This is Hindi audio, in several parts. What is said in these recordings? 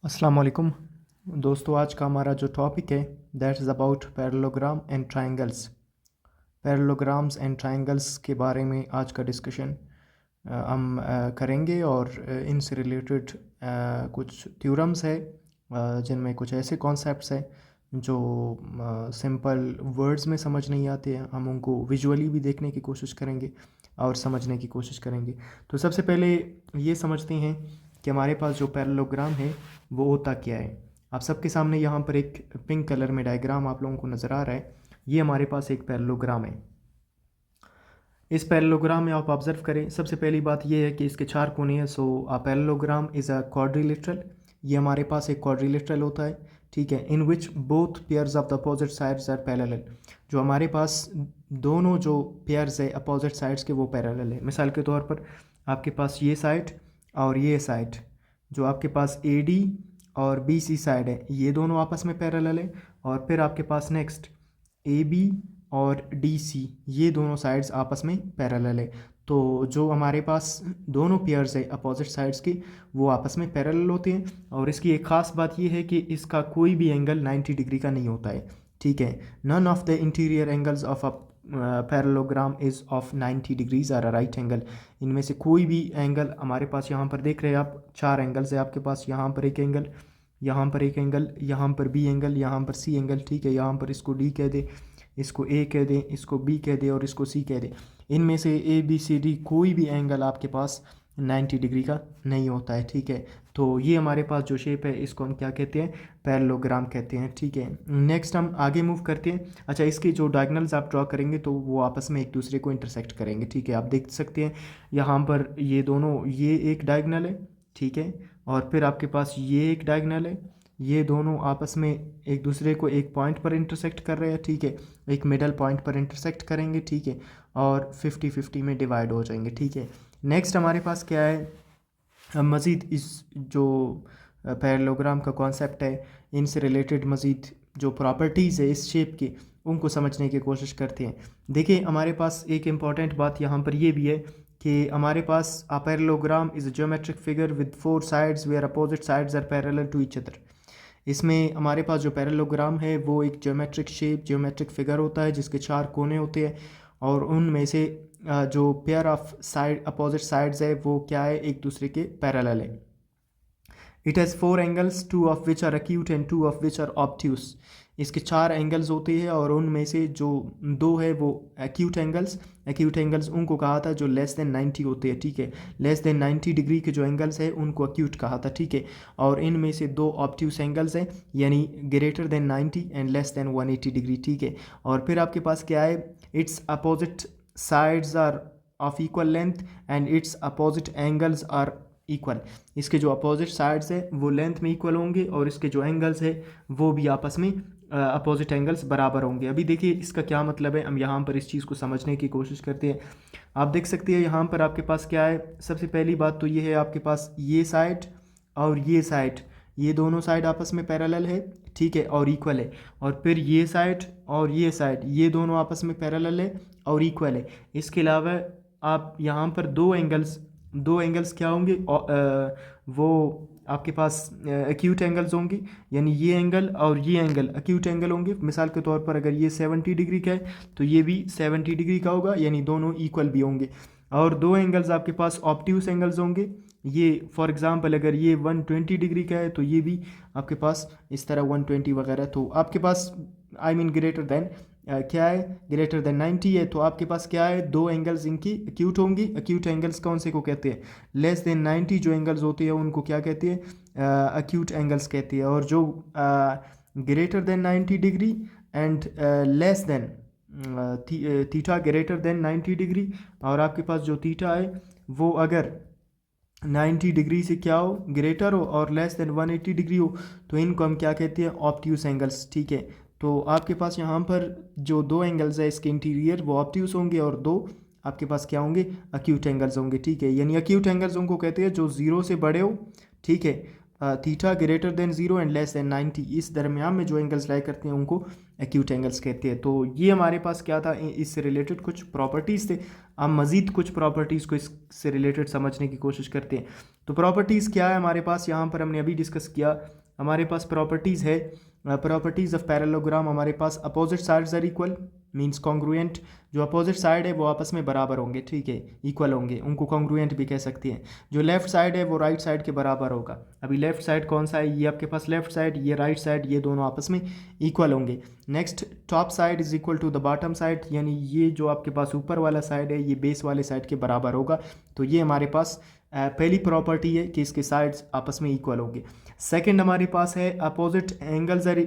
अस्सलाम वालेकुम दोस्तों। आज का हमारा जो टॉपिक है that is about parallelogram and triangles. Parallelograms and triangles के बारे में आज का डिस्कशन हम करेंगे और इनसे रिलेटेड कुछ थ्योरम्स है जिनमें कुछ ऐसे कॉन्सेप्ट्स हैं जो सिंपल वर्ड्स में समझ नहीं आते हैं। हम उनको विजुअली भी देखने की कोशिश करेंगे और समझने की कोशिश करेंगे। तो सबसे पहले ये समझते हैं कि हमारे पास जो पैरेललोग्राम है वो होता क्या है। आप सबके सामने यहाँ पर एक पिंक कलर में डायग्राम आप लोगों को नज़र आ रहा है। ये हमारे पास एक पैरेललोग्राम है। इस पैरेललोग्राम में आप ऑब्जर्व करें, सबसे पहली बात ये है कि इसके चार कोने हैं। So a parallelogram is a quadrilateral. ये हमारे पास एक क्वाड्रिलेटरल होता है, ठीक है, in which both pairs of the opposite sides are parallel. जो हमारे पास दोनों जो पेयर्स है अपोजिट साइड्स के वो पैरेलल है। मिसाल के तौर पर आपके पास ये साइड और ये साइड, जो आपके पास ए डी और बी सी साइड है, ये दोनों आपस में पैरेलल है। और फिर आपके पास नेक्स्ट ए बी और डी सी, ये दोनों साइड्स आपस में पैरेलल है। तो जो हमारे पास दोनों पेयर्स है अपोजिट साइड्स की वो आपस में पैरेलल होते हैं। और इसकी एक ख़ास बात ये है कि इसका कोई भी एंगल 90 डिग्री का नहीं होता है, ठीक है। None of the interior angles of a parallelogram is of 90 degrees are a right angle. इनमें से कोई भी एंगल हमारे पास, यहाँ पर देख रहे हैं आप, चार एंगल्स है आपके पास। यहाँ पर एक एंगल, यहाँ पर एक एंगल, यहाँ पर बी एंगल, यहाँ पर सी एंगल, ठीक है। यहाँ पर इसको डी कह दे, इसको ए कह दें, इसको बी कह दें और इसको सी कह दें। इनमें से ए बी सी डी कोई भी एंगल आपके पास 90 डिग्री का नहीं होता है, ठीक है। तो ये हमारे पास जो शेप है इसको हम क्या कहते हैं, पैरेललोग्राम कहते हैं, ठीक है। नेक्स्ट हम आगे मूव करते हैं। अच्छा, इसके जो डायगनल्स आप ड्रॉ करेंगे तो वो आपस में एक दूसरे को इंटरसेक्ट करेंगे, ठीक है। आप देख सकते हैं यहाँ पर ये दोनों, ये एक डायगनल है, ठीक है, और फिर आपके पास ये एक डायगनल है। ये दोनों आपस में एक दूसरे को एक पॉइंट पर इंटरसेक्ट कर रहे हैं, ठीक है, एक मिडल पॉइंट पर इंटरसेक्ट करेंगे, ठीक है, और 50-50 में डिवाइड हो जाएंगे, ठीक है। नेक्स्ट हमारे पास क्या है, हम मज़ीद इस जो पैरेललोग्राम का कॉन्सेप्ट है इनसे रिलेटेड मज़ीद जो प्रॉपर्टीज़ है इस शेप की उनको समझने की कोशिश करते हैं। देखिए, हमारे पास एक इम्पॉर्टेंट बात यहाँ पर ये भी है कि हमारे पास a parallelogram is a geometric figure with 4 sides where opposite sides are parallel to each other. इसमें हमारे पास जो पैरेललोग्राम है वो एक ज्योमेट्रिक शेप, ज्योमेट्रिक फिगर होता है जिसके चार कोने होते हैं और उनमें से जो pair of side opposite sides है वो क्या है, एक दूसरे के पैरेलल है। It has 4 angles, 2 of which are acute and 2 of which are obtuse. इसके चार एंगल्स होते हैं और उनमें से जो दो है वो एक्यूट एंगल्स। एक्यूट एंगल्स उनको कहा था जो लेस देन 90 होते हैं, ठीक है। लेस देन 90 डिग्री के जो एंगल्स है उनको एक्यूट कहा था, ठीक है। और इनमें से दो ऑब्ट्यूस एंगल्स हैं, यानी greater than 90 and less than 180 degree, ठीक है। और फिर आपके पास क्या है, its opposite sides are of equal length and its opposite angles are equal. इसके जो अपोजिट साइड्स है वो लेंथ में इक्वल होंगे और इसके जो एंगल्स है वो भी आपस में अपोजिट एंगल्स बराबर होंगे। अभी देखिए इसका क्या मतलब है, हम यहाँ पर इस चीज़ को समझने की कोशिश करते हैं। आप देख सकते हैं यहाँ पर आपके पास क्या है, सबसे पहली बात तो ये है आपके पास ये साइड और ये साइड, ये दोनों साइड आपस में पैरेलल है, ठीक है, और इक्वल है। और फिर ये साइड और ये साइड, ये दोनों आपस में पैरेलल है और इक्वल है। इसके अलावा आप यहाँ पर दो एंगल्स क्या होंगे, वो आपके पास एक्यूट एंगल्स होंगे, यानी ये एंगल और ये एंगल एक्यूट एंगल होंगे। मिसाल के तौर पर अगर ये 70 डिग्री का है तो ये भी 70 डिग्री का होगा, यानी दोनों इक्वल भी होंगे। और दो एंगल्स आपके पास ऑब्ट्यूस एंगल्स होंगे। ये फॉर एग्जांपल अगर ये 120 डिग्री का है तो ये भी आपके पास इस तरह 120 वगैरह। तो आपके पास आई मीन ग्रेटर देन क्या है, ग्रेटर देन 90 है तो आपके पास क्या है, दो एंगल्स इनकी एक्यूट होंगी। एक्यूट एंगल्स कौन से को कहते हैं, लेस देन 90 जो एंगल्स होते हैं उनको क्या कहते हैं, एक्यूट एंगल्स कहते हैं। और जो greater than 90 degree and less then theta greater than 90 degree, और आपके पास जो थीटा है वो अगर 90 डिग्री से क्या हो, ग्रेटर हो और लेस देन 180 डिग्री हो, तो इनको हम क्या कहते हैं, ऑब्ट्यूस एंगल्स, ठीक है। तो आपके पास यहाँ पर जो दो एंगल्स है इसके इंटीरियर वो ऑब्ट्यूस होंगे और दो आपके पास क्या होंगे, एक्यूट एंगल्स होंगे, ठीक है। यानी एक्यूट एंगल्स उनको कहते हैं जो ज़ीरो से बड़े हो, ठीक है, theta greater than 0 and less then 90, इस दरमियान में जो एंगल्स लाई करते हैं उनको एक्यूट एंगल्स कहते हैं। तो ये हमारे पास क्या था, इससे रिलेटेड कुछ प्रॉपर्टीज़ थे। हम मज़ीद कुछ प्रॉपर्टीज़ को इससे रिलेटेड समझने की कोशिश करते हैं। तो प्रॉपर्टीज़ क्या है हमारे पास, यहाँ पर हमने अभी डिस्कस किया। हमारे पास प्रॉपर्टीज़ है, प्रॉपर्टीज़ ऑफ पैरेललोग्राम। हमारे पास opposite sides are equal means congruent, जो अपोजिट साइड है वो आपस में बराबर होंगे, ठीक है, इक्वल होंगे, उनको कॉन्ग्रुएंट भी कह सकते हैं। जो लेफ्ट साइड है वो राइट साइड के बराबर होगा। अभी लेफ्ट साइड कौन सा है, ये आपके पास लेफ्ट साइड, ये राइट साइड, ये दोनों आपस में इक्वल होंगे। Next, top side is equal to the bottom side, यानी ये जो आपके पास ऊपर वाला साइड है ये बेस वाले साइड के बराबर होगा। तो ये हमारे पास पहली प्रॉपर्टी है कि इसके साइड्स आपस में इक्वल होंगे। सेकंड हमारे पास है अपोजिट एंगल्स आर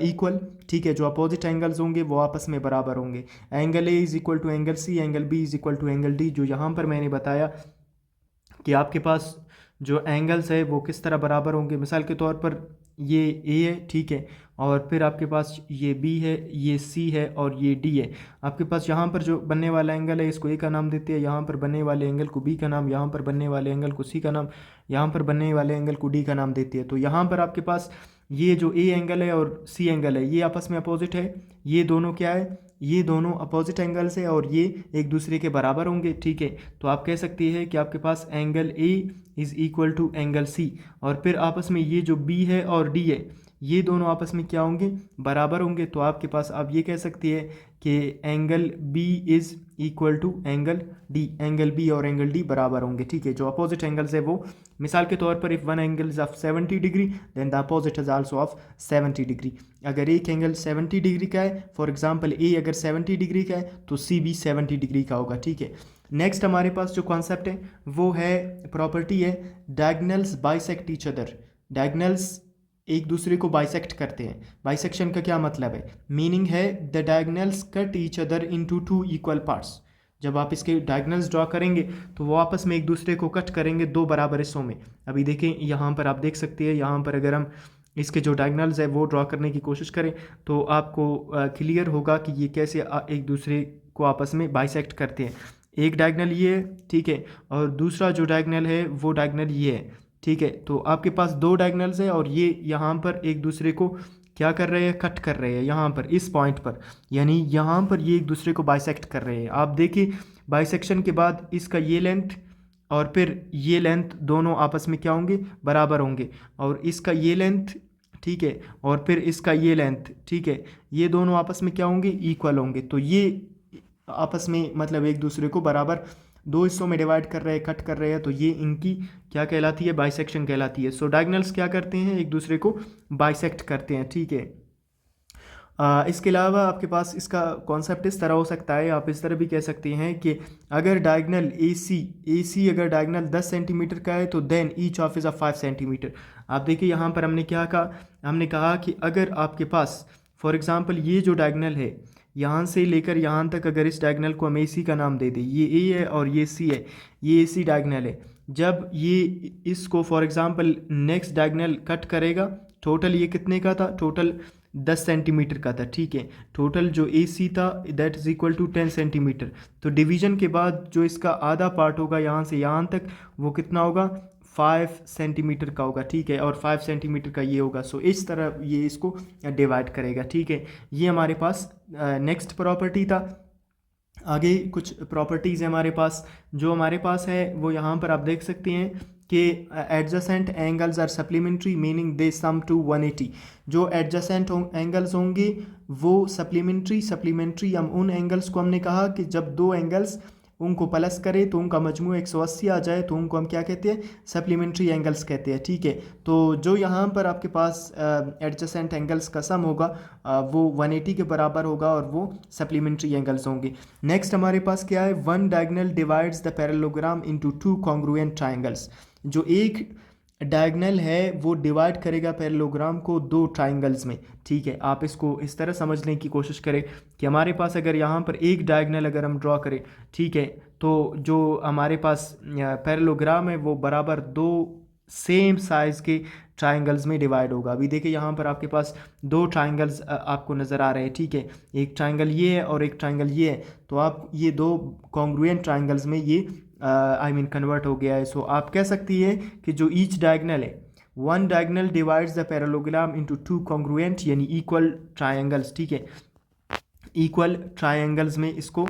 इक्वल, ठीक है, जो अपोजिट एंगल्स होंगे वो आपस में बराबर होंगे। Angle A is equal to angle C, angle B is equal to angle D. जो यहाँ पर मैंने बताया कि आपके पास जो एंगल्स है वो किस तरह बराबर होंगे। मिसाल के तौर पर ये ए है, ठीक है, और फिर आपके पास ये बी है, ये सी है और ये डी है। आपके पास यहाँ पर जो बनने वाला एंगल है इसको ए का नाम देते हैं, यहाँ पर बनने वाले एंगल को बी का नाम, यहाँ पर बनने वाले एंगल को सी का नाम, यहाँ पर बनने वाले एंगल को डी का नाम देते हैं। तो यहाँ पर आपके पास ये जो ए एंगल है और सी एंगल है ये आपस में अपोजिट है। ये दोनों क्या है, ये दोनों अपोजिट एंगल्स है और ये एक दूसरे के बराबर होंगे, ठीक है। तो आप कह सकते हैं कि आपके पास angle a is equal to angle c, और फिर आपस में ये जो बी है और डी है ये दोनों आपस में क्या होंगे, बराबर होंगे। तो आपके पास आप ये कह सकते हैं कि angle B is equal to angle D, angle B और एंगल डी बराबर होंगे, ठीक है। जो अपोजिट एंगल्स है वो, मिसाल के तौर पर if one angle is of 70 degree then the opposite is also of 70 degree. अगर एक एंगल 70 डिग्री का है, फॉर एग्जांपल ए अगर 70 डिग्री का है तो सी भी 70 डिग्री का होगा, ठीक है। नेक्स्ट हमारे पास जो कॉन्सेप्ट है वो है, प्रॉपर्टी है, diagonals bisect each other. Diagonals एक दूसरे को बाइसेक्ट करते हैं। बाइसेक्शन का क्या मतलब है, मीनिंग है the diagonals cut each other into two equal parts. जब आप इसके डायगोनल्स ड्रॉ करेंगे तो वो आपस में एक दूसरे को कट करेंगे दो बराबर हिस्सों में। अभी देखें यहाँ पर आप देख सकते हैं, यहाँ पर अगर हम इसके जो डायगोनल्स है वो ड्रॉ करने की कोशिश करें तो आपको क्लियर होगा कि ये कैसे एक दूसरे को आपस में बाइसेक्ट करते हैं। एक डायगोनल ये है, ठीक है, और दूसरा जो डायगोनल है वो डायगोनल ये है, ठीक है। तो आपके पास दो डायगोनल्स है और ये यहाँ पर एक दूसरे को क्या कर रहे हैं, कट कर रहे हैं यहाँ पर इस पॉइंट पर, यानी यहाँ पर ये एक दूसरे को बाइसेक्ट कर रहे हैं। आप देखिए बाइसेक्शन के बाद इसका ये लेंथ और फिर ये लेंथ दोनों आपस में क्या होंगे, बराबर होंगे, और इसका ये लेंथ, ठीक है, और फिर इसका ये लेंथ, ठीक है, ये दोनों आपस में क्या होंगे, इक्वल होंगे। तो ये आपस में मतलब एक दूसरे को बराबर दो हिस्सों में डिवाइड कर रहे हैं, कट कर रहे हैं, तो ये इनकी क्या कहलाती है, बाइसेक्शन कहलाती है। सो डायगोनल्स क्या करते हैं, एक दूसरे को बाइसेक्ट करते हैं, ठीक है। इसके अलावा आपके पास इसका कॉन्सेप्ट इस तरह हो सकता है, आप इस तरह भी कह सकते हैं कि अगर डायगोनल ए सी अगर डायगोनल 10 सेंटीमीटर का है तो then each of is a 5 centimetre. आप देखिए यहाँ पर हमने क्या कहा, हमने कहा कि अगर आपके पास फॉर एग्जांपल ये जो डायगोनल है यहाँ से लेकर यहाँ तक, अगर इस डायगोनल को हम ए सी का नाम दे दें, ये ए है और ये सी है, ये ए सी डायगोनल है। जब ये इसको for example next diagonal cut करेगा, टोटल ये कितने का था, टोटल 10 सेंटीमीटर का था, ठीक है। टोटल जो ए सी था that is equal to 10 centimetre. तो डिवीज़न के बाद जो इसका आधा पार्ट होगा यहाँ से यहाँ तक, वो कितना होगा, 5 सेंटीमीटर का होगा, ठीक है, और 5 सेंटीमीटर का ये होगा। सो इस तरह ये इसको डिवाइड करेगा, ठीक है। ये हमारे पास नेक्स्ट प्रॉपर्टी था। आगे कुछ प्रॉपर्टीज़ है हमारे पास, जो हमारे पास है वो यहाँ पर आप देख सकते हैं कि adjacent angles are supplementary meaning they sum to 180। जो एडजेसेंट एंगल्स होंगे वो सप्लीमेंट्री हम उन एंगल्स को हमने कहा कि जब दो एंगल्स उनको प्लस करें तो उनका मजमू 180 आ जाए तो उनको हम क्या कहते हैं, सप्लीमेंट्री एंगल्स कहते हैं, ठीक है। तो जो यहाँ पर आपके पास एडजेसेंट एंगल्स का सम होगा वो 180 के बराबर होगा और वो सप्लीमेंट्री एंगल्स होंगे। नेक्स्ट हमारे पास क्या है, one diagonal divides the parallelogram into two congruent triangles. जो एक डायगोनल है वो डिवाइड करेगा पैरेललोग्राम को दो ट्राइंगल्स में, ठीक है। आप इसको इस तरह समझने की कोशिश करें कि हमारे पास अगर यहाँ पर एक डायगोनल अगर हम ड्रॉ करें, ठीक है, तो जो हमारे पास पैरेललोग्राम है वो बराबर दो सेम साइज़ के ट्राइंगल्स में डिवाइड होगा। अभी देखिए यहाँ पर आपके पास दो ट्राइंगल्स आपको नज़र आ रहे हैं, ठीक है, एक ट्राइंगल ये है और एक ट्राइंगल ये है। तो आप ये दो कॉन्ग्रुएंट ट्राइंगल्स में ये कन्वर्ट हो गया है। सो आप कह सकती है कि जो ईच डायगोनल है one diagonal divides the parallelogram into two congruent यानी इक्वल ट्रायंगल्स, ठीक है, इक्वल ट्रायंगल्स में इसको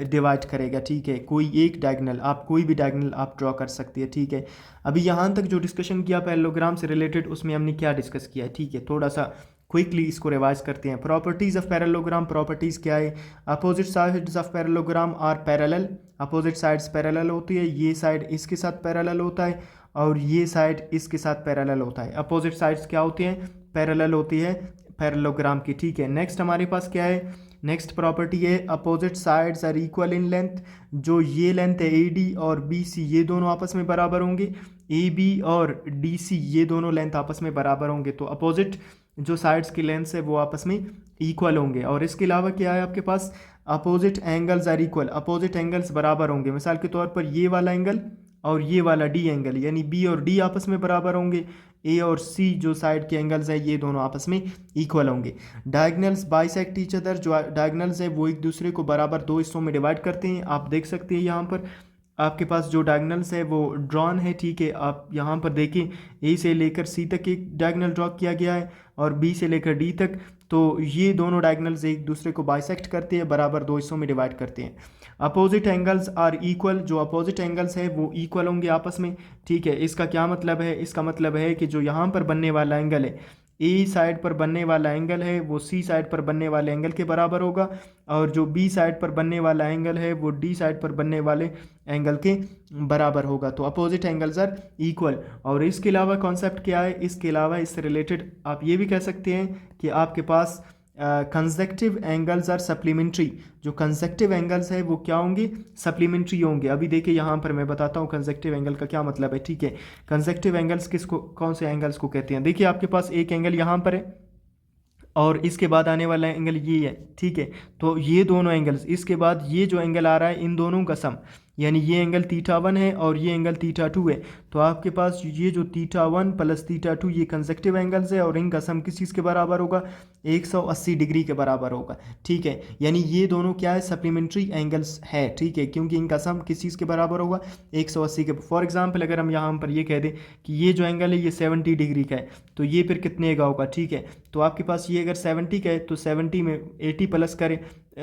डिवाइड करेगा, ठीक है। कोई एक डायगोनल, आप कोई भी डायगोनल आप ड्रॉ कर सकती है, ठीक है। अभी यहाँ तक जो डिस्कशन किया पैरेललोग्राम से रिलेटेड, उसमें हमने क्या डिस्कस किया है, ठीक है। थोड़ा सा क्विकली इसको रिवाइज करते हैं। प्रॉपर्टीज ऑफ पैरेललोग्राम, प्रॉपर्टीज क्या है? Opposite sides of parallelogram are parallel, opposite sides parallel होती है, ये साइड इसके साथ पैरेलल होता है और ये साइड इसके साथ पैरेलल होता है। अपोजिट साइड्स क्या होती हैं? पैरेलल होती है पैरेललोग्राम की, ठीक है। नेक्स्ट हमारे पास क्या है? नेक्स्ट प्रॉपर्टी है opposite sides are equal in length, जो ये लेंथ है AD और BC ये दोनों आपस में बराबर होंगे, AB और DC ये दोनों लेंथ आपस में बराबर होंगे, तो अपोजिट जो साइड्स की लेंथ है वो आपस में इक्वल होंगे। और इसके अलावा क्या है आपके पास? Opposite angles are equal, opposite angles बराबर होंगे। मिसाल के तौर पर ये वाला एंगल और ये वाला D एंगल, यानी B और D आपस में बराबर होंगे, A और C जो साइड के एंगल्स हैं ये दोनों आपस में इक्वल होंगे। डायगोनल्स बाइसेक्ट ईच अदर, जो डायगोनल्स है वो एक दूसरे को बराबर दो हिस्सों में डिवाइड करते हैं। आप देख सकते हैं यहाँ पर आपके पास जो डायगोनल्स है वो ड्रॉन है, ठीक है। आप यहाँ पर देखें A से लेकर C तक एक डायगोनल ड्रॉ किया गया है और B से लेकर D तक, तो ये दोनों डायगोनल्स एक दूसरे को बाइसेक्ट करते हैं, बराबर दो हिस्सों में डिवाइड करते हैं। अपोजिट एंगल्स आर इक्वल, जो अपोजिट एंगल्स है वो इक्वल होंगे आपस में, ठीक है। इसका क्या मतलब है? इसका मतलब है कि जो यहाँ पर बनने वाला एंगल है, A साइड पर बनने वाला एंगल है वो C साइड पर बनने वाले एंगल के बराबर होगा, और जो B साइड पर बनने वाला एंगल है वो D साइड पर बनने वाले एंगल के बराबर होगा। तो अपोजिट एंगल्स आर इक्वल। और इसके अलावा कॉन्सेप्ट क्या है? इसके अलावा इससे रिलेटेड आप ये भी कह सकते हैं कि आपके पास कंसेक्टिव एंगल्स आर सप्लीमेंट्री, जो कंसेक्टिव एंगल्स है वो क्या होंगे? सप्लीमेंट्री होंगे। अभी देखिए यहाँ पर मैं बताता हूँ कंसेक्टिव एंगल का क्या मतलब है, ठीक है। कंसेक्टिव एंगल्स किसको, कौन से एंगल्स को कहते हैं? देखिए आपके पास एक एंगल यहाँ पर है और इसके बाद आने वाला एंगल ये है, ठीक है। तो ये दोनों एंगल्स, इसके बाद ये जो एंगल आ रहा है इन दोनों का सम, यानी ये एंगल θ1 है और ये एंगल θ2 है, तो आपके पास ये जो θ1 प्लस θ2 ये कंसेक्टिव एंगल्स है और इनका सम किस चीज़ के बराबर होगा? 180 डिग्री के बराबर होगा, ठीक है। यानी ये दोनों क्या है? सप्लीमेंट्री एंगल्स है, ठीक है, क्योंकि इनका सम किस चीज़ के बराबर होगा? 180 के। फॉर एग्जाम्पल अगर हम यहाँ पर ये कह दें कि ये जो एंगल है ये 70 डिग्री का है, तो ये फिर कितने का होगा, ठीक है। तो आपके पास ये अगर 70 का है तो 70 में 80 प्लस करें,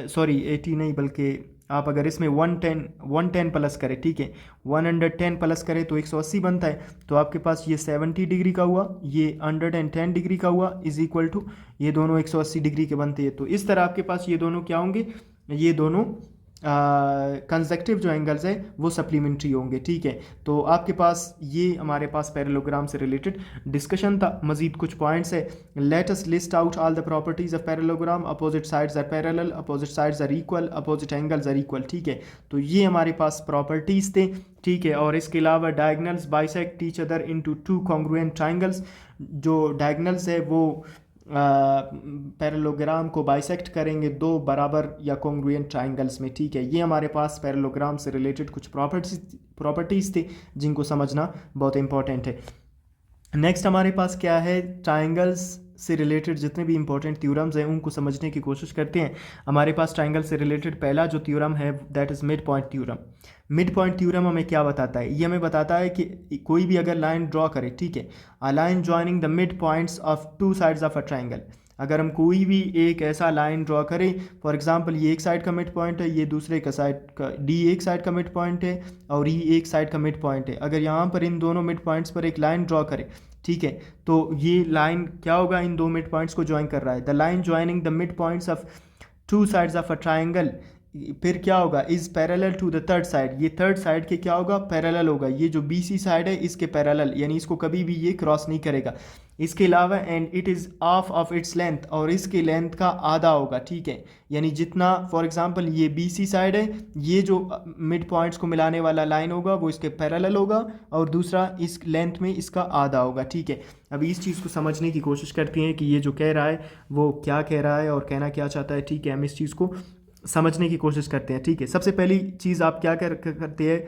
सॉरी 80 नहीं बल्कि आप अगर इसमें 110 प्लस करें, ठीक है, 110 प्लस करें तो 180 बनता है। तो आपके पास ये 70 डिग्री का हुआ, ये 110 डिग्री का हुआ, इज इक्वल टू ये दोनों 180 डिग्री के बनते हैं। तो इस तरह आपके पास ये दोनों क्या होंगे? ये दोनों कंसेक्टिव जो एंगल्स है वो सप्लीमेंट्री होंगे, ठीक है। तो आपके पास ये हमारे पास पैरेललोग्राम से रिलेटेड डिस्कशन था। मजीद कुछ पॉइंट्स है। Let us list out all the properties of parallelogram. Opposite sides are parallel, opposite sides are equal, opposite angles are equal, ठीक है। तो ये हमारे पास प्रॉपर्टीज थे, ठीक है। और इसके अलावा diagonals bisect each other into two congruent triangles, जो डायगोनल्स है वो पैरेललोग्राम को बाइसेक्ट करेंगे दो बराबर या कॉन्ग्रुएंट ट्राइंगल्स में, ठीक है। ये हमारे पास पैरेललोग्राम से रिलेटेड कुछ प्रॉपर्टीज़ थे जिनको समझना बहुत इंपॉर्टेंट है। नेक्स्ट हमारे पास क्या है? ट्राइंगल्स से रिलेटेड जितने भी इंपॉर्टेंट थ्योरम्स हैं उनको समझने की कोशिश करते हैं। हमारे पास ट्राइंगल से रिलेटेड पहला जो थ्योरम है that is mid point theorem. Mid point theorem हमें क्या बताता है? ये हमें बताता है कि कोई भी अगर लाइन ड्रॉ करे, ठीक है, a line joining the mid points of two sides of a triangle, अगर हम कोई भी एक ऐसा लाइन ड्रॉ करें, फॉर एग्जांपल ये एक साइड का मिड पॉइंट है, ये दूसरे का साइड का डी एक साइड का मिड पॉइंट है और ये एक साइड का मिड पॉइंट है। अगर यहाँ पर इन दोनों मिड पॉइंट्स पर एक लाइन ड्रॉ करें, ठीक है, तो ये लाइन क्या होगा? इन दो मिड पॉइंट्स को ज्वाइन कर रहा है। The line joining the mid points of two sides of a triangle, फिर क्या होगा? Is parallel to the third side, ये थर्ड साइड के क्या होगा? पैरेलल होगा। ये जो BC साइड है इसके पैरेलल, यानी इसको कभी भी ये क्रॉस नहीं करेगा। इसके अलावा and it is half of its length, और इसके लेंथ का आधा होगा, ठीक है। यानी जितना फॉर एग्जांपल ये BC साइड है, ये जो मिड पॉइंट्स को मिलाने वाला लाइन होगा वो इसके पैरेलल होगा, और दूसरा इस लेंथ में इसका आधा होगा, ठीक है। अभी इस चीज़ को समझने की कोशिश करते हैं कि ये जो कह रहा है वो क्या कह रहा है और कहना क्या चाहता है, ठीक है। हम इस चीज़ को समझने की कोशिश करते हैं, ठीक है। सबसे पहली चीज़ आप क्या करते हैं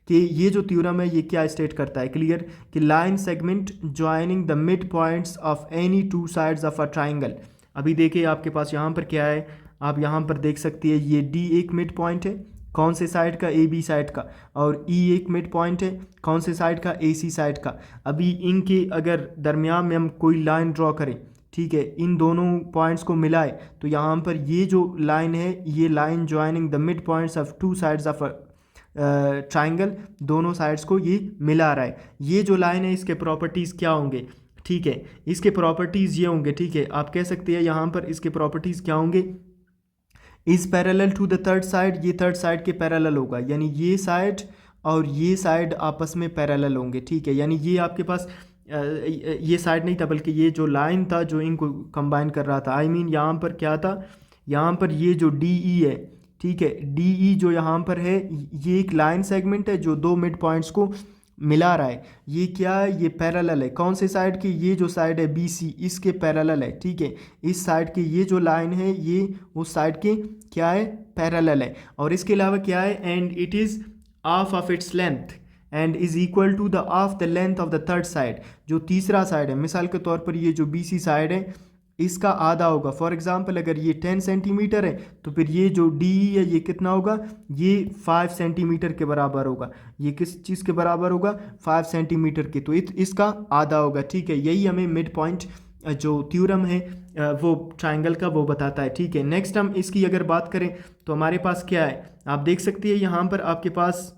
कि ये जो थ्योरम है ये क्या स्टेट करता है? क्लियर, कि line segment joining the mid points of any two sides of a triangle. अभी देखिए आपके पास यहाँ पर क्या है, आप यहाँ पर देख सकती है ये D एक मिड पॉइंट है कौन से साइड का, ए बी साइड का, और ई एक मिड पॉइंट है कौन से साइड का, ए सी साइड का। अभी इनके अगर दरमियान में हम कोई लाइन ड्रॉ करें, ठीक है, इन दोनों पॉइंट्स को मिलाए तो यहाँ पर ये जो लाइन है, ये line joining the mid points of two sides of triangle, दोनों साइड्स को ये मिला रहा है। ये जो लाइन है इसके प्रॉपर्टीज़ क्या होंगे, ठीक है, इसके प्रॉपर्टीज़ ये होंगे, ठीक है, आप कह सकते हैं यहाँ पर इसके प्रॉपर्टीज़ क्या होंगे, is parallel to the third side, ये थर्ड साइड के पैरेलल होगा, यानी ये साइड और ये साइड आपस में पैरेलल होंगे, ठीक है, यानी ये आपके पास ये साइड नहीं था बल्कि ये जो लाइन था जो इनको कंबाइन कर रहा था, आई मीन यहाँ पर क्या था, यहाँ पर ये जो डी ई है, ठीक है, डी ई जो यहाँ पर है ये एक लाइन सेगमेंट है जो दो मिड पॉइंट्स को मिला रहा है। ये क्या है, ये पैरेलल है, कौन से साइड की, ये जो साइड है बी सी इसके पैरेलल है, ठीक है, इस साइड की ये जो लाइन है ये उस साइड के क्या है, पैरेलल है। और इसके अलावा क्या है, and it is half of its length and is equal to the of the length of the third side, जो तीसरा साइड है, मिसाल के तौर पर ये जो बी सी साइड है इसका आधा होगा। फॉर एग्जांपल अगर ये 10 सेंटीमीटर है तो फिर ये जो डी है ये कितना होगा, ये 5 सेंटीमीटर के बराबर होगा। ये किस चीज़ के बराबर होगा, 5 सेंटीमीटर के, तो इसका आधा होगा, ठीक है। यही हमें मिड पॉइंट जो थ्योरम है वो ट्राइंगल का वो बताता है, ठीक है। नेक्स्ट हम इसकी अगर बात करें तो हमारे पास क्या है, आप देख सकते हैं यहाँ पर आपके पास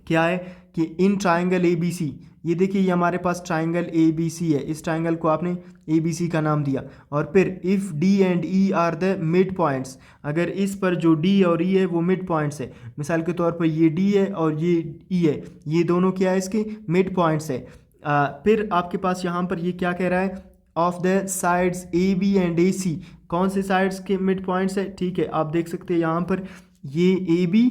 क्या है कि इन ट्राइंगल ए बी सी, ये देखिए ये हमारे पास ट्राइंगल ए बी सी है, इस ट्राइंगल को आपने ए बी सी का नाम दिया। और फिर if D and E R the mid points, अगर इस पर जो डी और ई है वो मिड पॉइंट्स है, मिसाल के तौर पर ये डी है और ये ई है, ये दोनों क्या है, इसके मिड पॉइंट्स है। फिर आपके पास यहाँ पर ये क्या कह रहा है, of the sides a b and a c, कौन से साइड्स के मिड पॉइंट्स है, ठीक है, आप देख सकते हैं यहाँ पर ये ए बी,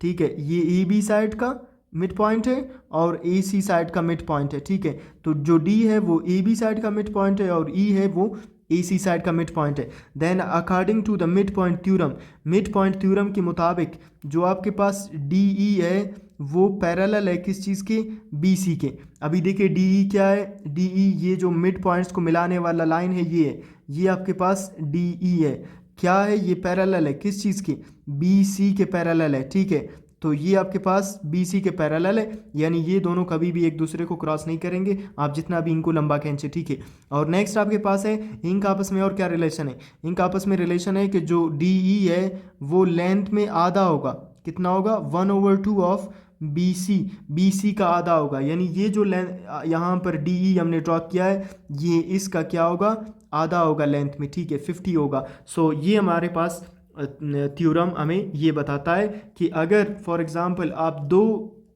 ठीक है, ये ए बी साइड का मिड पॉइंट है और ए सी साइड का मिड पॉइंट है, ठीक है। तो जो डी है वो ए बी साइड का मिड पॉइंट है और ई है वो ए सी साइड का मिड पॉइंट है। Then according to the mid point theorem, mid point theorem के मुताबिक जो आपके पास डी ई है वो पैरेलल है किस चीज़ के, बी सी के। अभी देखिए डी ई क्या है, डी ई ये जो मिड पॉइंट्स को मिलाने वाला लाइन है ये है, ये आपके पास डी ई है, क्या है, ये पैरेलल है किस चीज़ के, बी सी के पैरेलल है, ठीक है। तो ये आपके पास बी सी के पैरेलल है, यानी ये दोनों कभी भी एक दूसरे को क्रॉस नहीं करेंगे, आप जितना भी इनको लंबा खींचे, ठीक है। और नेक्स्ट आपके पास है इनका आपस में और क्या रिलेशन है, इनका आपस में रिलेशन है कि जो डी ई है वो लेंथ में आधा होगा, कितना होगा, 1/2 ऑफ बी सी का आधा होगा, यानी ये जो लेंथ यहाँ पर डी ई हमने ड्रॉ किया है ये इसका क्या होगा, आधा होगा लेंथ में, ठीक है, 50 होगा। सो ये हमारे पास थ्योरम हमें ये बताता है कि अगर फॉर एग्जांपल आप दो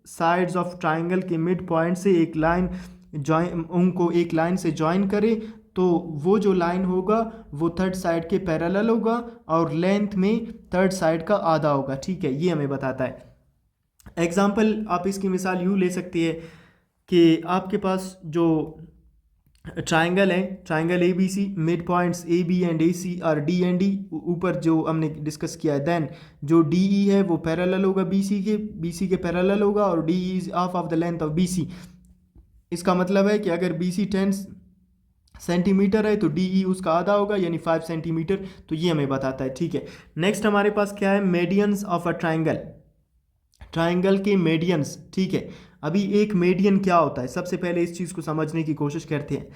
साइड्स ऑफ ट्राइंगल के मिड पॉइंट से एक लाइन जॉइन, उनको एक लाइन से जॉइन करें तो वो जो लाइन होगा वो थर्ड साइड के पैरेलल होगा और लेंथ में थर्ड साइड का आधा होगा, ठीक है, ये हमें बताता है। एग्जाम्पल आप इसकी मिसाल यूँ ले सकती है कि आपके पास जो ट्राइंगल है, triangle a b c, midpoints a b and a c और डी एंड डी, ऊपर जो हमने डिस्कस किया है। देन जो डी ई है वो पैरेलल होगा बी सी के पैरेलल होगा और D E is half of the length of B C. इसका मतलब है कि अगर बी सी 10 सेंटीमीटर है तो डी ई उसका आधा होगा यानी 5 सेंटीमीटर, तो ये हमें बताता है, ठीक है। नेक्स्ट हमारे पास क्या है, medians of a triangle, triangle के मेडियंस, ठीक है। अभी एक मेडियन क्या होता है, सबसे पहले इस चीज़ को समझने की कोशिश करते हैं।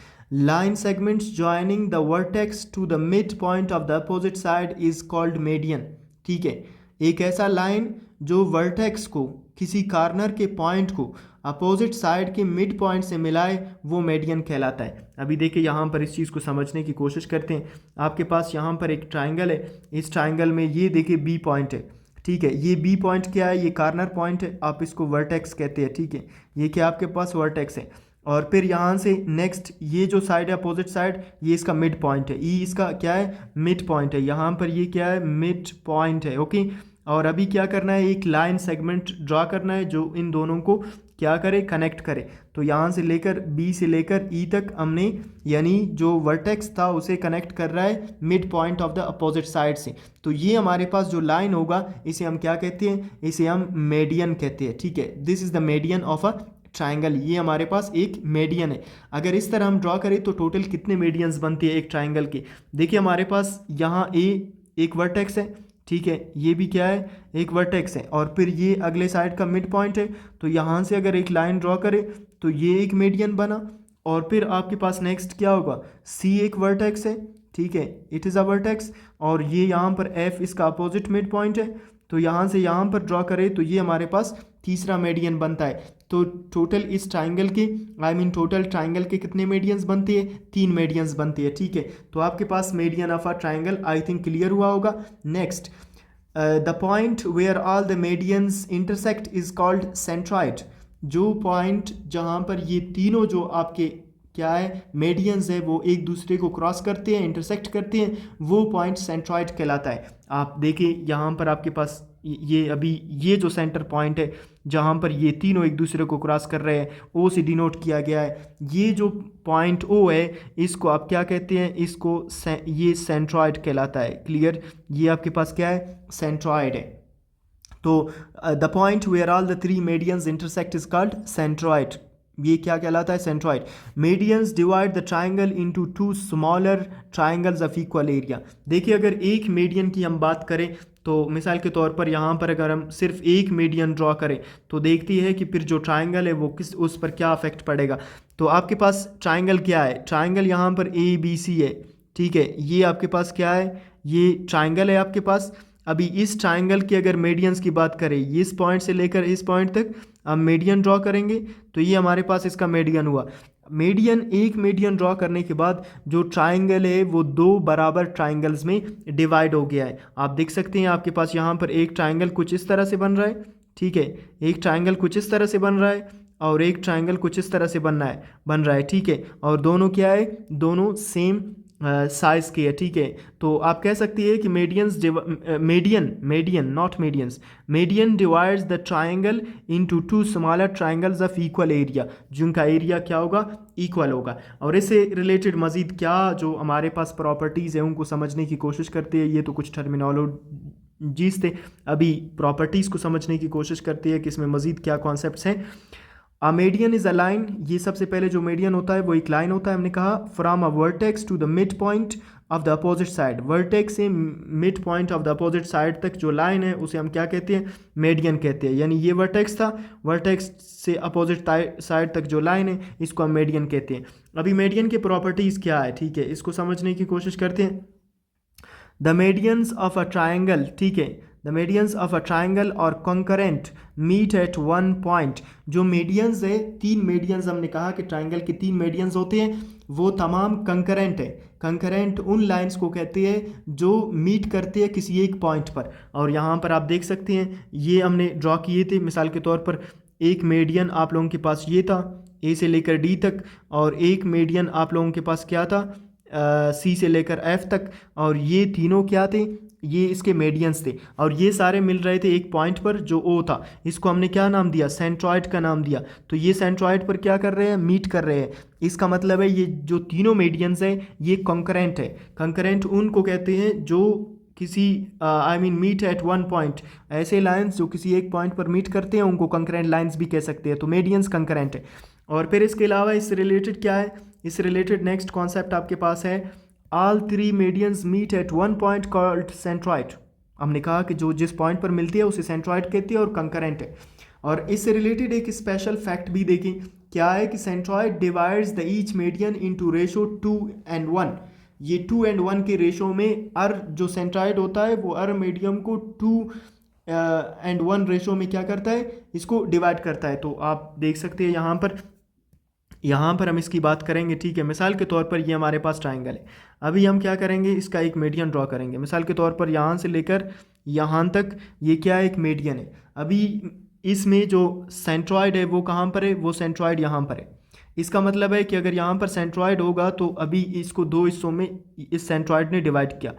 Line segments joining the vertex to the mid point of the opposite side is called median, ठीक है। एक ऐसा लाइन जो वर्टेक्स को, किसी कॉर्नर के पॉइंट को अपोजिट साइड के मिड पॉइंट से मिलाए वो मेडियन कहलाता है। अभी देखिए यहाँ पर इस चीज़ को समझने की कोशिश करते हैं। आपके पास यहाँ पर एक ट्राइंगल है, इस ट्राइंगल में ये देखिए बी पॉइंट है, ठीक है, ये बी पॉइंट क्या है, ये कॉर्नर पॉइंट है, आप इसको वर्टेक्स कहते हैं, ठीक है, ये क्या आपके पास वर्टेक्स है। और फिर यहाँ से नेक्स्ट ये जो साइड है अपोजिट साइड, ये इसका मिड पॉइंट है, ई इसका क्या है, मिड पॉइंट है, यहाँ पर ये क्या है, मिड पॉइंट है, ओके। और अभी क्या करना है, एक लाइन सेगमेंट ड्रा करना है जो इन दोनों को क्या करे, कनेक्ट करे। तो यहाँ से लेकर बी से लेकर ई तक हमने, यानी जो वर्टेक्स था उसे कनेक्ट कर रहा है mid point of the opposite side से। तो ये हमारे पास जो लाइन होगा इसे हम क्या कहते हैं, इसे हम मेडियन कहते हैं, ठीक है। This is the median of a triangle, ये हमारे पास एक मेडियन है। अगर इस तरह हम ड्रॉ करें तो टोटल कितने मेडियंस बनते हैं एक ट्राइंगल के, देखिए हमारे पास यहाँ ए एक वर्टेक्स है, ठीक है, ये भी क्या है, एक वर्टेक्स है। और फिर ये अगले साइड का मिड पॉइंट है, तो यहाँ से अगर एक लाइन ड्रॉ करे तो ये एक मीडियन बना। और फिर आपके पास नेक्स्ट क्या होगा, सी एक वर्टेक्स है, ठीक है, इट इज़ अ वर्टेक्स। और ये यहाँ पर एफ इसका अपोजिट मिड पॉइंट है, तो यहाँ से यहाँ पर ड्रॉ करें तो ये हमारे पास तीसरा मीडियन बनता है। तो टोटल इस ट्राइंगल के टोटल ट्राइंगल के कितने मीडियंस बनती है, 3 मीडियंस बनती है, ठीक है। तो आपके पास median of a triangle I think clear हुआ होगा। Next, the point where all the medians intersect is called centroid. जो पॉइंट जहाँ पर ये तीनों जो आपके क्या है मीडियंस है वो एक दूसरे को क्रॉस करते हैं, इंटरसेक्ट करते हैं, वो पॉइंट सेंट्रॉइड कहलाता है। आप देखिए यहाँ पर आपके पास ये अभी ये जो सेंटर पॉइंट है जहाँ पर ये तीनों एक दूसरे को क्रॉस कर रहे हैं, ओ से डिनोट किया गया है। ये जो पॉइंट ओ है इसको आप क्या कहते हैं, इसको ये सेंट्रॉइड कहलाता है। क्लियर, ये आपके पास क्या है, सेंट्रॉइड है। तो the point where all the 3 medians intersect is called centroid. ये क्या कहलाता है, centroid. Medians divide the triangle into 2 smaller triangles of equal area. देखिए अगर एक मीडियन की हम बात करें तो मिसाल के तौर पर यहाँ पर अगर हम सिर्फ एक मीडियन ड्रॉ करें तो देखती है कि फिर जो ट्राइंगल है वो उस पर क्या अफेक्ट पड़ेगा। तो आपके पास ट्राइंगल क्या है, ट्राइंगल यहाँ पर ए बी सी है, ठीक है, ये आपके पास क्या है, ये ट्राइंगल है आपके पास। अभी इस ट्राइंगल की अगर मीडियंस की बात करें, इस पॉइंट से लेकर इस पॉइंट तक हम मीडियन ड्रॉ करेंगे तो ये हमारे पास इसका मीडियन हुआ। मीडियन, एक मीडियन ड्रॉ करने के बाद जो ट्राइंगल है वो 2 बराबर ट्राइंगल्स में डिवाइड हो गया है। आप देख सकते हैं आपके पास यहाँ पर एक ट्राइंगल कुछ इस तरह से बन रहा है, ठीक है, एक ट्राइंगल कुछ इस तरह से बन रहा है और एक ट्राइंगल कुछ इस तरह से बन रहा है, ठीक है। और दोनों क्या है, दोनों सेम साइज की है, ठीक है। तो आप कह सकती है कि median divides the triangle into 2 smaller triangles of equal area, जिनका एरिया क्या होगा, इक्वल होगा। और इससे रिलेटेड मज़ीद क्या जो हमारे पास प्रॉपर्टीज़ हैं उनको समझने की कोशिश करते हैं। ये तो कुछ टर्मिनोलॉजीज थे, अभी प्रॉपर्टीज़ को समझने की कोशिश करते हैं कि इसमें मज़ीद क्या कॉन्सेप्ट्स हैं। A median is a line, ये सबसे पहले जो मीडियन होता है वो एक लाइन होता है, हमने कहा from a vertex to the mid point of the opposite side. Vertex से mid point of the opposite side तक जो लाइन है उसे हम क्या कहते हैं, मीडियन कहते हैं। यानी ये वर्टेक्स था, वर्टेक्स से अपोजिट साइड तक जो लाइन है इसको हम मीडियन कहते हैं। अभी मीडियन की प्रॉपर्टीज़ क्या है, ठीक है, इसको समझने की कोशिश करते हैं। The medians of a triangle, ठीक है, the medians of a triangle और कंकरेंट मीट एट 1 पॉइंट। जो मीडियंस है, 3 मीडियंस हमने कहा कि ट्राइंगल के 3 मीडियंस होते हैं, वो तमाम कंकरेंट है। कंकरेंट उन लाइंस को कहते हैं जो मीट करते हैं किसी एक पॉइंट पर। और यहाँ पर आप देख सकते हैं ये हमने ड्रॉ किए थे, मिसाल के तौर पर एक मीडियन आप लोगों के पास ये था ए से लेकर डी तक, और एक मीडियन आप लोगों के पास क्या था, सी से लेकर एफ तक, और ये तीनों क्या थे, ये इसके मीडियंस थे। और ये सारे मिल रहे थे एक पॉइंट पर जो ओ था, इसको हमने क्या नाम दिया, सेंट्रॉइड का नाम दिया। तो ये सेंट्रॉइड पर क्या कर रहे हैं, मीट कर रहे हैं। इसका मतलब है ये जो तीनों मीडियंस हैं ये कंकरेंट है। कंकरेंट उनको कहते हैं जो किसी मीट एट 1 पॉइंट, ऐसे लाइंस जो किसी एक पॉइंट पर मीट करते हैं उनको कंकरेंट लाइंस भी कह सकते हैं। तो मीडियंस कंकरेंट है। और फिर इसके अलावा इससे रिलेटेड क्या है, इससे रिलेटेड नेक्स्ट कॉन्सेप्ट आपके पास है, all 3 medians meet at 1 point called centroid. हमने कहा कि जो जिस पॉइंट पर मिलती है उसे सेंट्रॉइड कहती है और कंकरेंट है। और इससे रिलेटेड एक स्पेशल फैक्ट भी देखें, क्या है कि centroid divides the each median into ratio 2:1। ये 2:1 के रेशो में जो सेंट्रॉइड होता है वो मीडियम को 2:1 रेशो में क्या करता है, इसको डिवाइड करता है। तो आप देख सकते हैं यहाँ पर हम इसकी बात करेंगे, ठीक है। मिसाल के तौर पर ये हमारे पास ट्राइंगल है, अभी हम क्या करेंगे, इसका एक मीडियन ड्रॉ करेंगे। मिसाल के तौर पर यहाँ से लेकर यहाँ तक ये क्या है, एक मीडियन है। अभी इसमें जो सेंट्रॉइड है वो कहाँ पर है, वो सेंट्रॉइड यहाँ पर है। इसका मतलब है कि अगर यहाँ पर सेंट्रॉइड होगा तो अभी इसको 2 हिस्सों में इस सेंट्रॉइड ने डिवाइड किया,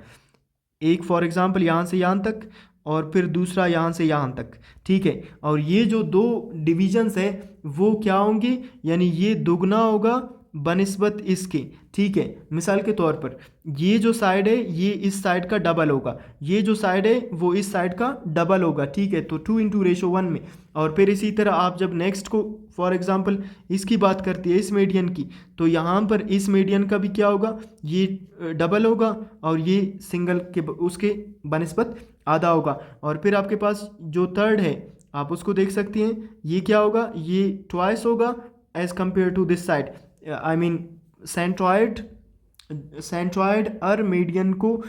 एक फॉर एग्जांपल यहाँ से यहाँ तक और फिर दूसरा यहाँ से यहाँ तक, ठीक है। और ये जो 2 डिविजन्स है वो क्या होंगे, यानी ये दुगना होगा बनिस्बत इसके, ठीक है। मिसाल के तौर पर ये जो साइड है ये इस साइड का डबल होगा, ये जो साइड है वो इस साइड का डबल होगा, ठीक है। तो 2:1 में। और फिर इसी तरह आप जब नेक्स्ट को फॉर एग्जांपल इसकी बात करती है, इस मीडियन की, तो यहाँ पर इस मीडियन का भी क्या होगा, ये डबल होगा और ये सिंगल के उसके बनिस्बत आधा होगा। और फिर आपके पास जो थर्ड है आप उसको देख सकते हैं, ये क्या होगा, ये ट्वाइस होगा as compare to this side. I mean centroid median को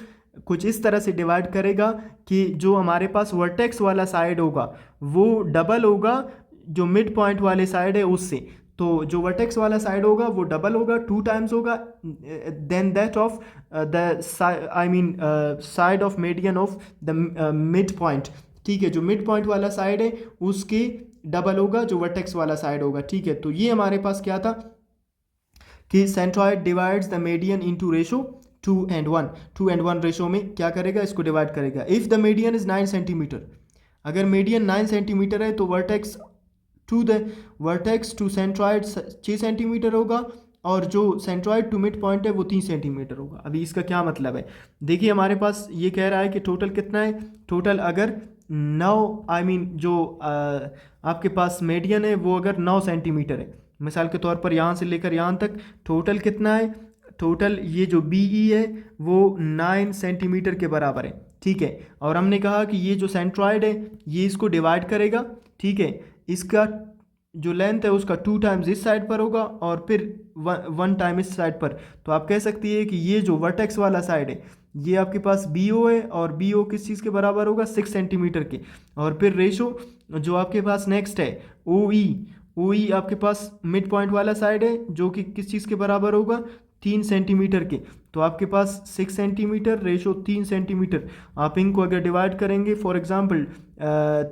कुछ इस तरह से डिवाइड करेगा कि जो हमारे पास वर्टेक्स वाला साइड होगा वो डबल होगा जो मिड पॉइंट वाले साइड है उससे। तो जो वर्टेक्स वाला साइड होगा वो डबल होगा, 2 टाइम्स होगा then that of the side of median of the mid point. ठीक है, जो मिड पॉइंट वाला साइड है उसके डबल होगा जो वर्टेक्स वाला साइड होगा। ठीक है, तो ये हमारे पास क्या था कि centroid divides the median into ratio 2:1 ratio में क्या करेगा, इसको डिवाइड करेगा। If the median is 9 centimetre, अगर मीडियन 9 सेंटीमीटर है तो वर्टेक्स टू सेंट्रॉयड 6 सेंटीमीटर होगा और जो सेंट्रॉयड टू मिड पॉइंट है वो 3 सेंटीमीटर होगा। अभी इसका क्या मतलब है, देखिए हमारे पास ये कह रहा है कि टोटल कितना है, टोटल अगर 9 जो आपके पास मीडियन है वो अगर 9 सेंटीमीटर है, मिसाल के तौर पर यहाँ से लेकर यहाँ तक टोटल कितना है, टोटल ये जो BE है वो 9 सेंटीमीटर के बराबर है। ठीक है, और हमने कहा कि ये जो सेंट्रॉयड है ये इसको डिवाइड करेगा। ठीक है, इसका जो लेंथ है उसका 2 टाइम्स इस साइड पर होगा और फिर 1 टाइम इस साइड पर। तो आप कह सकती है कि ये जो वर्टेक्स वाला साइड है ये आपके पास BO है और BO किस चीज़ के बराबर होगा, 6 सेंटीमीटर के। और फिर रेशो जो आपके पास नेक्स्ट है OE आपके पास मिड पॉइंट वाला साइड है जो कि किस चीज़ के बराबर होगा, 3 सेंटीमीटर के। तो आपके पास 6 सेंटीमीटर रेशो 3 सेंटीमीटर। आप इनको अगर डिवाइड करेंगे फॉर एग्जांपल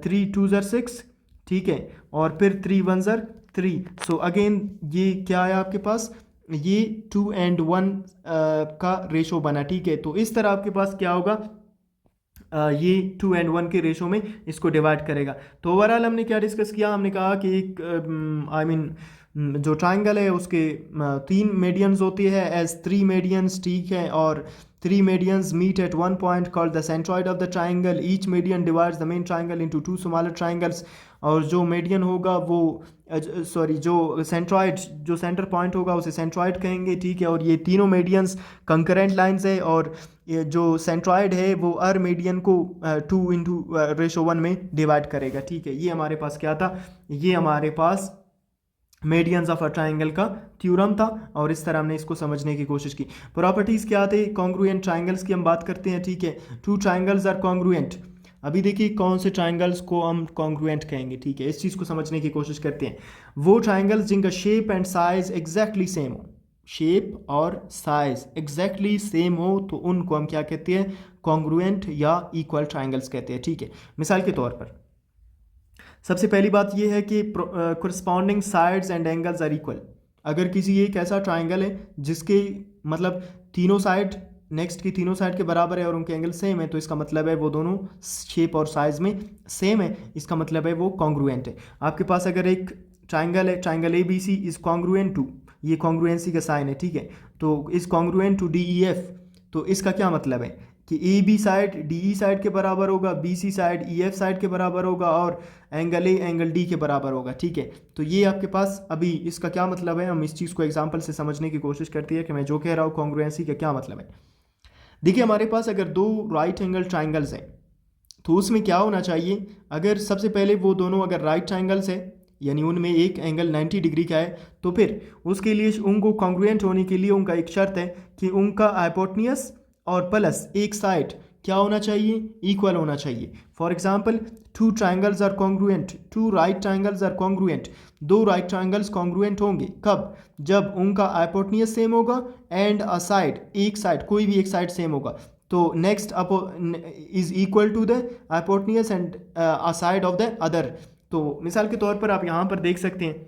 3 2 ज़र 6, ठीक है, और फिर 3 1 ज़र 3। सो अगेन ये क्या है आपके पास, ये 2:1 का रेशो बना। ठीक है, तो इस तरह आपके पास क्या होगा, ये 2:1 के रेशो में इसको डिवाइड करेगा। तो ओवरऑल हमने क्या डिस्कस किया, हमने कहा कि एक जो ट्राइंगल है उसके 3 मीडियंस होती है एज 3 मीडियंस। ठीक है, और 3 medians meet at one point called the centroid of the triangle. Each median divides the main triangle into 2 smaller triangles. और जो मीडियन होगा वो जो सेंट्रॉइड जो सेंटर पॉइंट होगा उसे सेंट्रॉइड कहेंगे। ठीक है, और ये तीनों मीडियंस कंकरेंट लाइंस है और ये जो सेंट्रॉइड है वो हर मीडियन को 2:1 में डिवाइड करेगा। ठीक है, ये हमारे पास क्या था, ये हमारे पास मीडियंस ऑफ अ ट्राइंगल का थ्योरम था और इस तरह हमने इसको समझने की कोशिश की। प्रॉपर्टीज़ क्या थे, कॉन्ग्रुएंट ट्राइंगल्स की हम बात करते हैं। ठीक है, 2 ट्राइंगल्स आर कॉन्ग्रुएंट। अभी देखिए कौन से ट्राइंगल्स को हम कॉन्ग्रुएंट कहेंगे। ठीक है, इस चीज़ को समझने की कोशिश करते हैं। वो ट्राइंगल्स जिनका shape and size exactly same हो, शेप और साइज एग्जैक्टली सेम हो तो उनको हम क्या कहते हैं, कॉन्ग्रुएंट या इक्वल ट्राइंगल्स कहते हैं। ठीक है, मिसाल के तौर पर सबसे पहली बात यह है कि corresponding sides and angles are equal. अगर किसी एक ऐसा ट्राइंगल है जिसके मतलब तीनों साइड नेक्स्ट की तीनों साइड के बराबर है और उनके एंगल सेम है तो इसका मतलब है वो दोनों शेप और साइज में सेम है, इसका मतलब है वो कॉन्ग्रुएंट है। आपके पास अगर एक ट्राइंगल है, triangle ABC is congruent to, ये कॉन्ग्रुएंसी का साइन है। ठीक है, तो इज कॉन्ग्रुएंट टू DEF। तो इसका क्या मतलब है कि AB साइड DE साइड के बराबर होगा, BC साइड EF साइड के बराबर होगा और एंगल A एंगल D के बराबर होगा। ठीक है, तो ये आपके पास अभी इसका क्या मतलब है, हम इस चीज़ को एग्जांपल से समझने की कोशिश करती है कि मैं जो कह रहा हूँ कॉन्ग्रुएंसी का क्या मतलब है। देखिए हमारे पास अगर 2 राइट एंगल ट्राइंगल्स हैं तो उसमें क्या होना चाहिए, अगर सबसे पहले वो दोनों अगर राइट ट्राइंगल्स है यानी उनमें एक एंगल 90 डिग्री का है तो फिर उसके लिए उनको कॉन्ग्रुएंट होने के लिए उनका एक शर्त है कि उनका हाइपोटेन्यूस और प्लस एक साइड क्या होना चाहिए, इक्वल होना चाहिए। For example 2 triangles are congruent, 2 right triangles are congruent. 2 right triangles congruent होंगे कब, जब उनका हाइपोटेन्यूस सेम होगा एंड अ साइड, एक साइड कोई भी एक साइड सेम होगा। तो next is equal to the hypotenuse and a side of the other. तो मिसाल के तौर पर आप यहाँ पर देख सकते हैं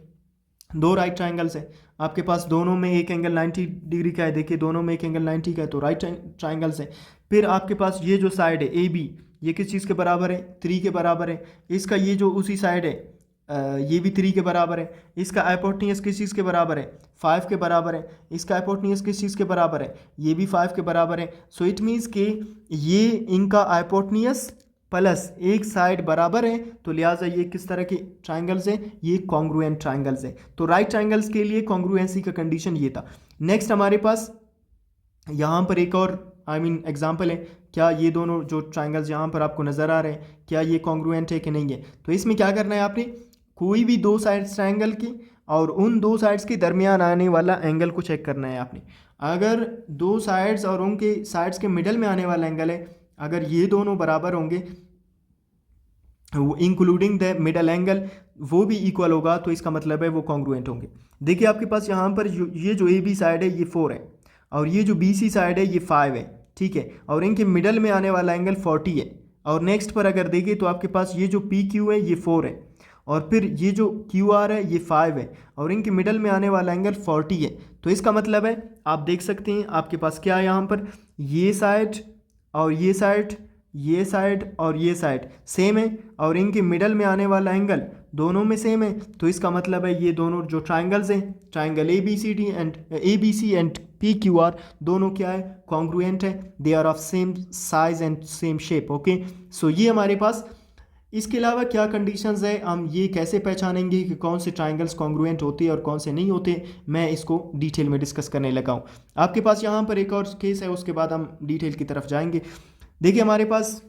2 राइट ट्राइंगल्स हैं, आपके पास दोनों में एक एंगल 90 डिग्री का है। देखिए दोनों में एक एंगल 90 का है तो राइट ट्राइंगल्स है। फिर आपके पास ये जो साइड है AB, ये किस चीज़ के बराबर है, 3 के बराबर है। इसका ये जो उसी साइड है ये भी 3 के बराबर है। इसका हाइपोटेन्यूस किस चीज़ के बराबर है, 5 के बराबर है। इसका हाइपोटेन्यूस किस चीज़ के बराबर है, ये भी 5 के बराबर है। सो इट मीन्स कि ये इनका हाइपोटेन्यूस प्लस एक साइड बराबर है तो लिहाजा ये किस तरह के ट्राइंगल्स हैं, ये कॉन्ग्रुएंट ट्राइंगल्स हैं। तो राइट ट्राइंगल्स के लिए कॉन्ग्रुएंसी का कंडीशन ये था। नेक्स्ट हमारे पास यहाँ पर एक और एग्जांपल है क्या ये दोनों जो ट्राइंगल्स यहाँ पर आपको नज़र आ रहे हैं क्या ये कॉन्ग्रुएंट है कि नहीं है। तो इसमें क्या करना है आपने, कोई भी दो साइड्स ट्राइंगल की और उन दो साइड्स के दरमियान आने वाला एंगल को चेक करना है आपने। अगर दो साइड्स और उनके साइड्स के मिडल में आने वाला एंगल है, अगर ये दोनों बराबर होंगे इंक्लूडिंग द मिडल एंगल, वो भी इक्वल होगा, तो इसका मतलब है वो कॉन्ग्रुएंट होंगे। देखिए आपके पास यहाँ पर ये जो ए बी साइड है ये 4 है और ये जो बी सी साइड है ये 5 है, ठीक है, और इनके मिडल में आने वाला एंगल 40 है। और नेक्स्ट पर अगर देखें तो आपके पास ये जो पी क्यू है ये 4 है और फिर ये जो क्यू आर है ये 5 है और इनके मिडल में आने वाला एंगल 40 है। तो इसका मतलब है आप देख सकते हैं आपके पास क्या है यहाँ पर, ये साइड और ये साइड, ये साइड और ये साइड सेम है और इनके मिडल में आने वाला एंगल दोनों में सेम है। तो इसका मतलब है ये दोनों जो ट्राइंगल्स हैं, triangle a b c and p q r, दोनों क्या है, कॉन्ग्रुएंट है, they are of same size and same shape. Okay, so ये हमारे पास। इसके अलावा क्या कंडीशंस है, हम ये कैसे पहचानेंगे कि कौन से ट्राइंगल्स कॉन्ग्रुएंट होते हैं और कौन से नहीं होते, मैं इसको डिटेल में डिस्कस करने लगा हूँ। आपके पास यहाँ पर एक और केस है, उसके बाद हम डिटेल की तरफ जाएंगे। देखिए हमारे पास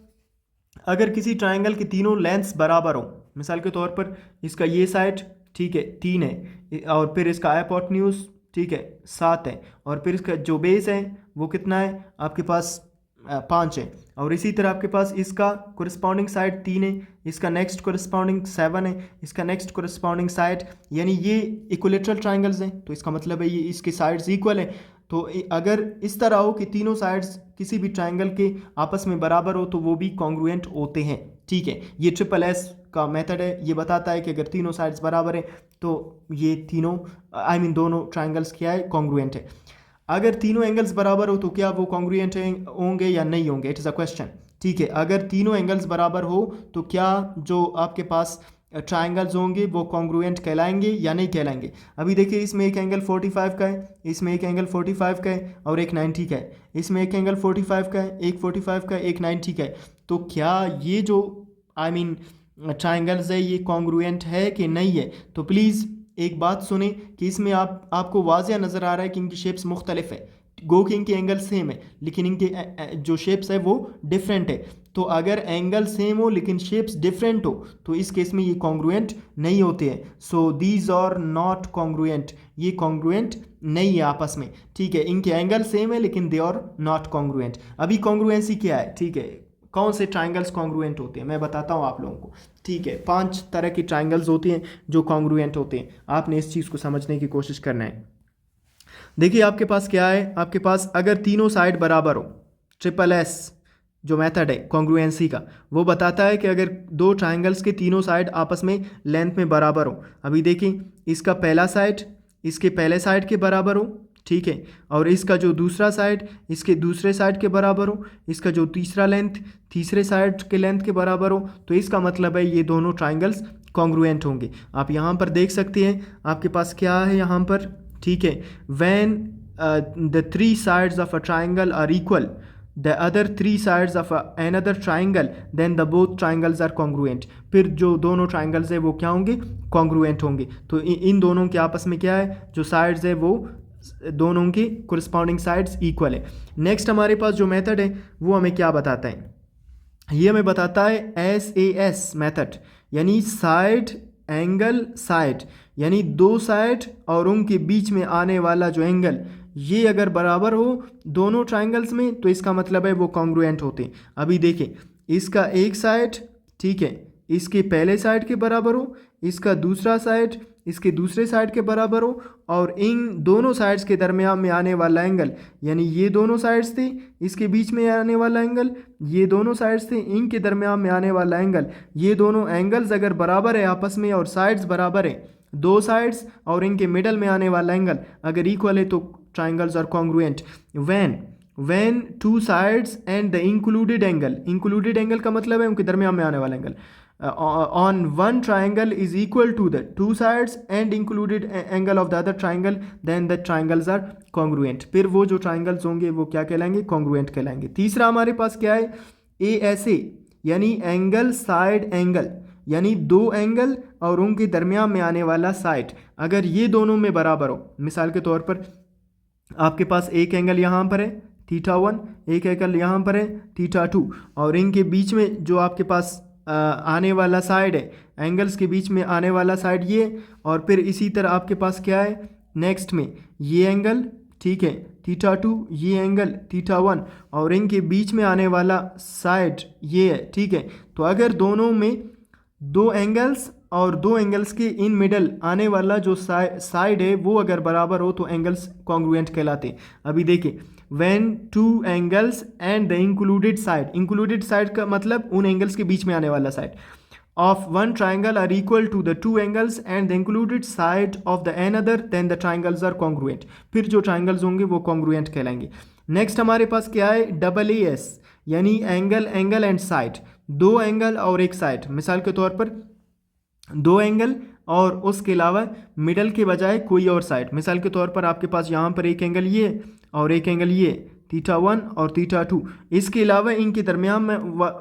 अगर किसी ट्राइंगल की तीनों लेंथ्स बराबर हो, मिसाल के तौर पर इसका ये साइड ठीक है 3 है और फिर इसका हाइपोटेन्यूज ठीक है 7 है और फिर इसका जो बेस है वो कितना है आपके पास 5 है और इसी तरह आपके पास इसका कोरिस्पॉन्डिंग साइड 3 है, इसका नेक्स्ट कोरिस्पॉन्डिंग 7 है, इसका नेक्स्ट कोरिस्पॉन्डिंग साइड, यानी ये इक्विलेटरल ट्राइंगल्स हैं, तो इसका मतलब है ये इसके साइड्स इक्वल है। तो अगर इस तरह हो कि तीनों साइड्स किसी भी ट्राइंगल के आपस में बराबर हो तो वो भी कॉन्ग्रुएंट होते हैं, ठीक है। ये ट्रिपल एस का मेथड है, ये बताता है कि अगर तीनों साइड्स बराबर हैं तो ये तीनों दोनों ट्राइंगल्स क्या है, कॉन्ग्रुएंट है। अगर तीनों एंगल्स बराबर हो तो क्या वो कॉन्ग्रुएंट होंगे या नहीं होंगे, इट इज़ अ क्वेश्चन, ठीक है। अगर तीनों एंगल्स बराबर हो तो क्या जो आपके पास ट्राइंगल्स होंगे वो कॉन्ग्रुएंट कहलाएंगे या नहीं कहलाएंगे। अभी देखिए इसमें एक एंगल 45 का है, इसमें एक एंगल 45 का है और एक 90 का है, इसमें एक एंगल 45 का है, एक 45 का है, एक 90 का है। तो क्या ये जो ट्राइंगल्स है ये कॉन्ग्रुएंट है कि नहीं है। तो प्लीज़ एक बात सुने कि इसमें आपको वाज़िया नज़र आ रहा है कि इनकी शेप्स मुख्तलिफ है, गो कि इनके एंगल सेम है लेकिन इनके जो शेप्स है वो डिफरेंट है। तो अगर एंगल सेम हो लेकिन शेप्स डिफरेंट हो तो इस केस में ये कॉन्ग्रुएंट नहीं होते हैं। So these are not congruent, ये कॉन्ग्रुएंट नहीं है आपस में, ठीक है। इनके एंगल सेम है लेकिन दे आर नॉट कॉन्ग्रुएंट। अभी कॉन्ग्रुएंसी क्या है, ठीक है, कौन से ट्राइंगल्स कॉन्ग्रुएंट होते हैं मैं बताता हूँ आप लोगों को, ठीक है। 5 तरह की ट्राइंगल्स होती हैं जो कॉन्ग्रुएंट होते हैं, आपने इस चीज़ को समझने की कोशिश करना है। देखिए आपके पास क्या है, आपके पास अगर तीनों साइड बराबर हो, ट्रिपल एस जो मेथड है कॉन्ग्रुएंसी का वो बताता है कि अगर दो ट्राइंगल्स के तीनों साइड आपस में लेंथ में बराबर हो। अभी देखिए इसका पहला साइड इसके पहले साइड के बराबर हो, ठीक है, और इसका जो दूसरा साइड इसके दूसरे साइड के बराबर हो, इसका जो तीसरा लेंथ तीसरे साइड के लेंथ के बराबर हो, तो इसका मतलब है ये दोनों ट्राइंगल्स कॉन्ग्रुएंट होंगे। आप यहाँ पर देख सकते हैं आपके पास क्या है यहाँ पर, ठीक है, when the 3 sides of a triangle are equal the other 3 sides of another triangle then the both triangles are congruent। फिर जो दोनों ट्राइंगल्स है वो क्या होंगे, कॉन्ग्रुएंट होंगे। तो इन दोनों के आपस में क्या है, जो साइड्स है वो दोनों की कोरिस्पॉन्डिंग साइड्स इक्वल है। नेक्स्ट हमारे पास जो मेथड है वो हमें क्या बताता है, ये हमें बताता है SAS मेथड, यानी साइड एंगल साइड, यानी दो साइड और उनके बीच में आने वाला जो एंगल ये अगर बराबर हो दोनों ट्राइंगल्स में तो इसका मतलब है वो कॉन्ग्रुएंट होते हैं। अभी देखें इसका एक साइड, ठीक है, इसके पहले साइड के बराबर हो, इसका दूसरा साइड इसके दूसरे साइड के बराबर हो और इन दोनों साइड्स के दरमियान में आने वाला एंगल, यानी ये दोनों साइड्स थे इसके बीच में आने वाला एंगल, ये दोनों साइड्स थे इनके दरमियान में आने वाला एंगल, ये दोनों एंगल्स अगर बराबर है आपस में और साइड्स बराबर है, दो साइड्स और इनके मिडल में आने वाला एंगल अगर इक्वल है तो triangles are congruent. When 2 sides and the included angle का मतलब है उनके दरमियान में आने वाला angle on one triangle is equal to the 2 sides and included angle of the other triangle then the triangles are congruent। फिर वो जो ट्राइंगल्स होंगे वो क्या कहलाएंगे, कॉन्ग्रुएंट कहलाएंगे। तीसरा हमारे पास क्या है, ASA यानी एंगल साइड एंगल, यानी दो एंगल और उनके दरमियान में आने वाला साइड अगर ये दोनों में बराबर हो। मिसाल के तौर पर आपके पास एक एंगल यहाँ पर है, थीटा 1, एक एंगल यहाँ पर है थीटा 2, और इनके बीच में जो आपके पास आने वाला साइड है, एंगल्स के बीच में आने वाला साइड ये, और फिर इसी तरह आपके पास क्या है नेक्स्ट में ये एंगल, ठीक है थीटा 2, ये एंगल थीटा 1, और इनके बीच में आने वाला साइड ये है, ठीक है। तो अगर दोनों में दो एंगल्स और दो एंगल्स के इन मिडल आने वाला जो साइड है वो अगर बराबर हो तो एंगल्स कॉन्ग्रुएंट कहलाते हैं। अभी देखिए, when two angles and the included side का मतलब उन एंगल्स के बीच में आने वाला side of one triangle are equal to the two angles and the included side of the another, then the triangles are congruent। फिर जो triangles होंगे वो congruent कहलाएंगे। नेक्स्ट हमारे पास क्या है, डबल AS, यानी एंगल एंड साइड, दो एंगल और एक साइड। मिसाल के तौर पर दो एंगल और उसके अलावा मिडल के बजाय कोई और साइड। मिसाल के तौर पर आपके पास यहाँ पर एक एंगल ये और एक एंगल ये, थीटा 1 और थीटा 2। इसके अलावा इनके दरमियान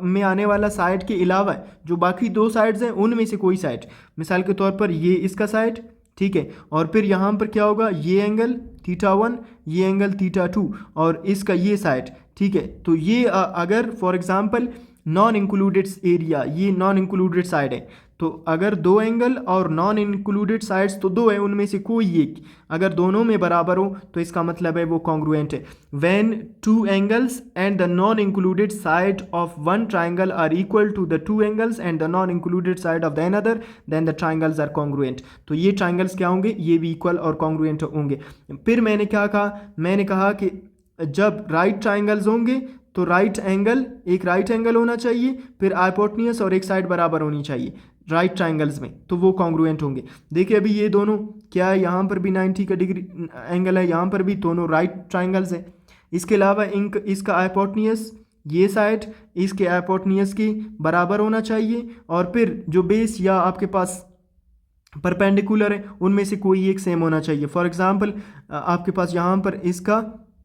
में आने वाला साइड के अलावा जो बाकी दो साइड्स हैं उनमें से कोई साइड, मिसाल के तौर पर ये इसका साइड, ठीक है, और फिर यहाँ पर क्या होगा, ये एंगल थीटा 1, ये एंगल थीटा 2 और इसका ये साइड, ठीक है। तो ये अगर for example non included area, ये नॉन इंक्लूडेड साइड है, तो अगर दो एंगल और नॉन इंक्लूडेड साइड्स तो दो है, उनमें से कोई एक अगर दोनों में बराबर हो तो इसका मतलब है वो कॉन्ग्रुएंट है। When two angles and the non included side of one triangle are equal to the two angles and the non included side of the another, then the triangles are congruent. तो ये ट्राइंगल्स क्या होंगे, ये भी इक्वल और कॉन्ग्रुएंट होंगे। फिर मैंने क्या कहा, मैंने कहा कि जब राइट ट्राइंगल्स होंगे तो राइट एंगल, एक राइट एंगल होना चाहिए, फिर हाइपोटेन्यूज और एक साइड बराबर होनी चाहिए राइट ट्राइंगल्स में, तो वो कॉन्ग्रुएंट होंगे। देखिए अभी ये दोनों क्या है, यहाँ पर भी 90 का डिग्री एंगल है, यहाँ पर भी दोनों राइट ट्राइंगल्स हैं। इसके अलावा इसका हाइपोटेन्यूज ये साइड इसके हाइपोटेन्यूज के बराबर होना चाहिए, और फिर जो बेस या आपके पास परपेंडिकुलर है उनमें से कोई एक सेम होना चाहिए। फॉर एग्जांपल आपके पास यहाँ पर इसका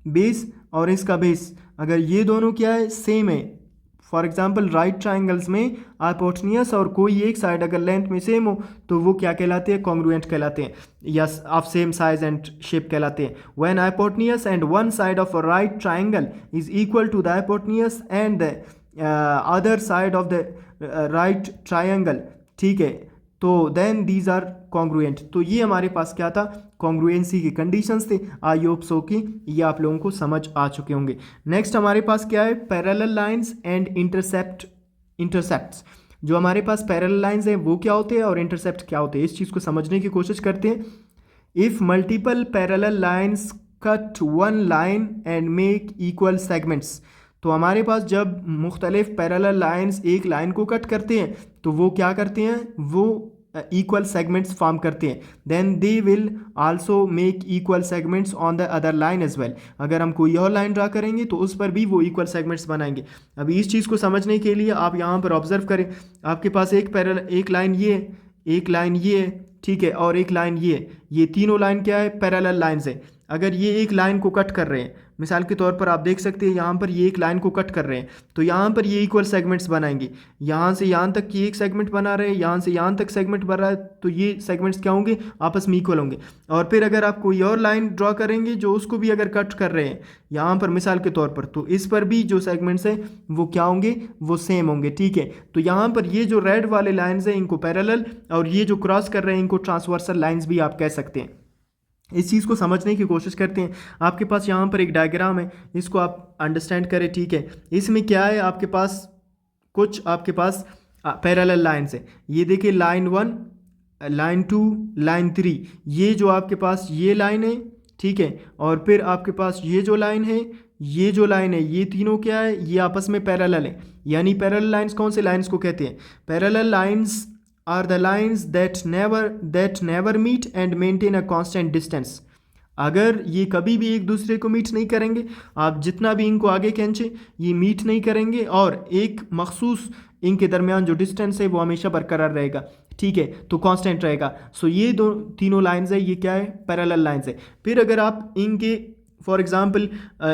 बेस और इसका बेस अगर ये दोनों क्या है, सेम है, फॉर एग्जांपल राइट ट्राइंगल्स में हाइपोटेन्यूज और कोई एक साइड अगर लेंथ में सेम हो तो वो क्या कहलाते हैं, कॉन्ग्रुएंट कहलाते हैं, या of same size and shape कहलाते हैं। When hypotenuse and one side of a right triangle is equal to the hypotenuse and the other side of the right triangle, ठीक है, तो देन दीज आर कॉन्ग्रुएंट। तो ये हमारे पास क्या था, कॉन्ग्रुएंसी के कंडीशंस थे। आई होप सो कि ये आप लोगों को समझ आ चुके होंगे। नेक्स्ट हमारे पास क्या है, पैरेलल लाइंस एंड इंटरसेप्ट्स। जो हमारे पास पैरेलल लाइंस हैं वो क्या होते हैं और इंटरसेप्ट क्या होते हैं, इस चीज़ को समझने की कोशिश करते हैं। If multiple parallel lines cut one line and make equal segments, तो हमारे पास जब मुख्तलिफ पैरेलल लाइंस एक लाइन को कट करते हैं तो वो क्या करते हैं, वो इक्वल सेगमेंट्स फॉर्म करते हैं। Then they will also make equal segments on the other line as well. अगर हम कोई और लाइन ड्रा करेंगे तो उस पर भी वो इक्वल सेगमेंट्स बनाएंगे। अभी इस चीज़ को समझने के लिए आप यहाँ पर ऑब्जर्व करें, आपके पास एक लाइन ये, एक लाइन ये, ठीक है, और एक लाइन ये तीनों लाइन क्या है, पैरेलल लाइन्स है। अगर ये एक लाइन को कट कर रहे हैं, मिसाल के तौर पर आप देख सकते हैं यहाँ पर ये एक लाइन को कट कर रहे हैं, तो यहाँ पर ये इक्वल सेगमेंट्स बनाएंगे। यहाँ से यहाँ तक की एक सेगमेंट बना रहे हैं, यहाँ से यहाँ तक सेगमेंट बन रहा है, तो ये सेगमेंट्स क्या होंगे, आपस में इक्वल होंगे। और फिर अगर आप कोई और लाइन ड्रॉ करेंगे जो उसको भी अगर कट कर रहे हैं यहाँ पर मिसाल के तौर पर, तो इस पर भी जो सेगमेंट्स हैं वो क्या होंगे, वो सेम होंगे, ठीक है। तो यहाँ पर ये जो रेड वाले लाइन्स हैं इनको पैरेलल, और ये जो क्रॉस कर रहे हैं इनको ट्रांसवर्सल लाइन्स भी आप कह सकते हैं। इस चीज़ को समझने की कोशिश करते हैं। आपके पास यहाँ पर एक डायग्राम है, इसको आप अंडरस्टैंड करें, ठीक है। इसमें क्या है, आपके पास कुछ आपके पास पैरेलल लाइन्स है। ये देखिए लाइन 1, लाइन 2, लाइन 3, ये जो आपके पास ये लाइन है, ठीक है, और फिर आपके पास ये जो लाइन है, ये जो लाइन है, ये तीनों क्या है, ये आपस में पैरेलल है। यानी पैरेलल लाइन्स कौन से लाइन्स को कहते हैं, parallel lines are the lines that never meet and maintain a constant distance। अगर ये कभी भी एक दूसरे को मीट नहीं करेंगे, आप जितना भी इनको आगे खींचें ये मीट नहीं करेंगे, और एक मखसूस इनके दरमियान जो डिस्टेंस है वो हमेशा बरकरार रहेगा, ठीक है, तो कांस्टेंट रहेगा। सो ये दो तीनों लाइंस है, ये क्या है, पैरेलल लाइंस है। फिर अगर आप इनके फॉर एग्जांपल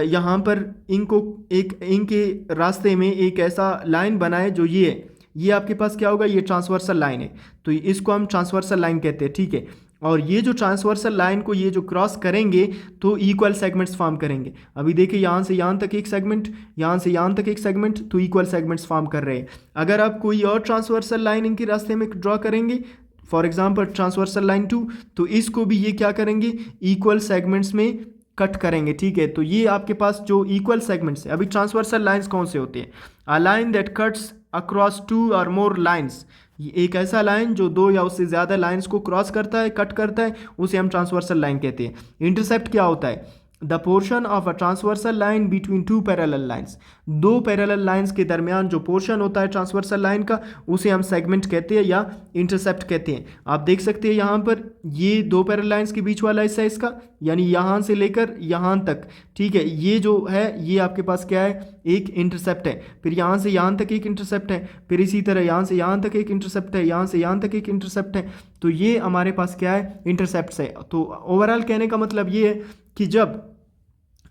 यहाँ पर इनको इनके रास्ते में एक ऐसा लाइन बनाए जो ये है, ये आपके पास क्या होगा, ये ट्रांसवर्सल लाइन है, तो इसको हम ट्रांसवर्सल लाइन कहते हैं, ठीक है। और ये जो ट्रांसवर्सल लाइन को ये जो क्रॉस करेंगे तो इक्वल सेगमेंट्स फॉर्म करेंगे। अभी देखिए यहाँ से यहाँ तक एक सेगमेंट, यहाँ से यहाँ तक एक सेगमेंट, तो इक्वल सेगमेंट्स फॉर्म कर रहे हैं। अगर आप कोई और ट्रांसवर्सल लाइन इनके रास्ते में ड्रॉ करेंगे, फॉर एग्जाम्पल ट्रांसवर्सल लाइन 2, तो इसको भी ये क्या करेंगे, इक्वल सेगमेंट्स में कट करेंगे। ठीक है, तो ये आपके पास जो इक्वल सेगमेंट्स है। अभी ट्रांसवर्सल लाइंस कौन से होते हैं, a line that cuts across 2 और मोर लाइन्स, एक ऐसा लाइन जो 2 या उससे ज़्यादा लाइंस को क्रॉस करता है, कट करता है, उसे हम ट्रांसवर्सल लाइन कहते हैं। इंटरसेप्ट क्या होता है, the portion of a transversal line between 2 parallel lines, 2 parallel lines के दरमियान जो पोर्शन होता है ट्रांसवर्सल लाइन का, उसे हम सेगमेंट कहते हैं या इंटरसेप्ट कहते हैं। आप देख सकते हैं यहाँ पर ये 2 पैरेलल लाइंस के बीच वाला हिस्सा इसका, यानी यहाँ से लेकर यहाँ तक। ठीक है, ये जो है ये आपके पास क्या है, एक इंटरसेप्ट है। फिर यहाँ से यहाँ तक एक इंटरसेप्ट है, फिर इसी तरह यहाँ से यहाँ तक एक इंटरसेप्ट है, यहाँ से यहाँ तक एक इंटरसेप्ट है। तो ये हमारे पास क्या है, इंटरसेप्ट है। तो ओवरऑल कहने का मतलब ये है कि जब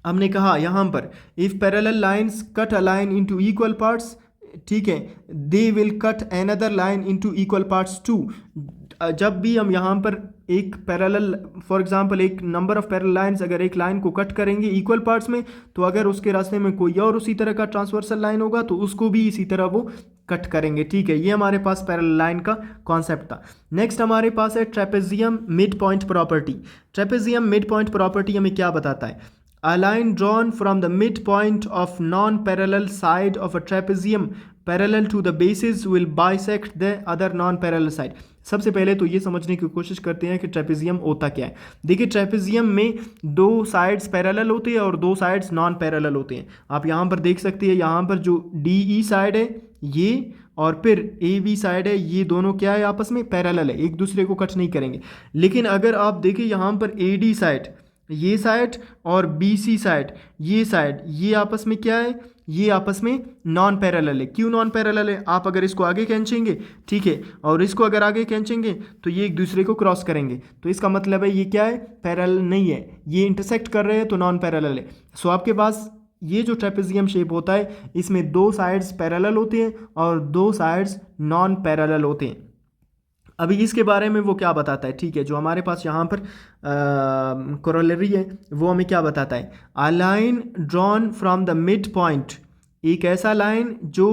हमने कहा यहाँ पर if parallel lines cut a line into equal parts, ठीक है, they will cut another line into equal parts too. जब भी हम यहाँ पर एक पैरेलल, फॉर एग्जांपल एक नंबर ऑफ पैरेलल लाइंस अगर एक लाइन को कट करेंगे इक्वल पार्ट्स में, तो अगर उसके रास्ते में कोई और उसी तरह का ट्रांसवर्सल लाइन होगा तो उसको भी इसी तरह वो कट करेंगे। ठीक है, ये हमारे पास पैरेलल लाइन का कॉन्सेप्ट था। नेक्स्ट हमारे पास है trapezium mid point property. Trapezium mid point property हमें क्या बताता है, A line drawn from the midpoint of non-parallel side of a trapezium parallel to the bases will bisect the other non-parallel side। सबसे पहले तो ये समझने की कोशिश करते हैं कि ट्रेपेजियम होता क्या है। देखिए ट्रेपेजियम में 2 साइड्स पैरेलल होते हैं और 2 साइड्स नॉन पैरेलल होते हैं। आप यहाँ पर देख सकते हैं, यहाँ पर जो DE साइड है ये और फिर AB साइड है, ये दोनों क्या है, आपस में पैरेलल है, एक दूसरे को कट नहीं करेंगे। लेकिन अगर आप देखें यहाँ पर AD साइड, ये साइड और BC साइड, ये साइड, ये आपस में क्या है, ये आपस में नॉन पैरेलल है। क्यों नॉन पैरेलल है, आप अगर इसको आगे खींचेंगे, ठीक है, और इसको अगर आगे खींचेंगे तो ये एक दूसरे को क्रॉस करेंगे, तो इसका मतलब है ये क्या है, पैरेलल नहीं है, ये इंटरसेक्ट कर रहे हैं तो नॉन पैरेलल है। सो आपके पास ये जो ट्रेपेजियम शेप होता है इसमें 2 साइड्स पैरेलल होते हैं और 2 साइड्स नॉन पैरेलल होते हैं। अभी इसके बारे में वो क्या बताता है, ठीक है, जो हमारे पास यहाँ पर कोरोलरी है वो हमें क्या बताता है, अ line drawn from the mid point, एक ऐसा लाइन जो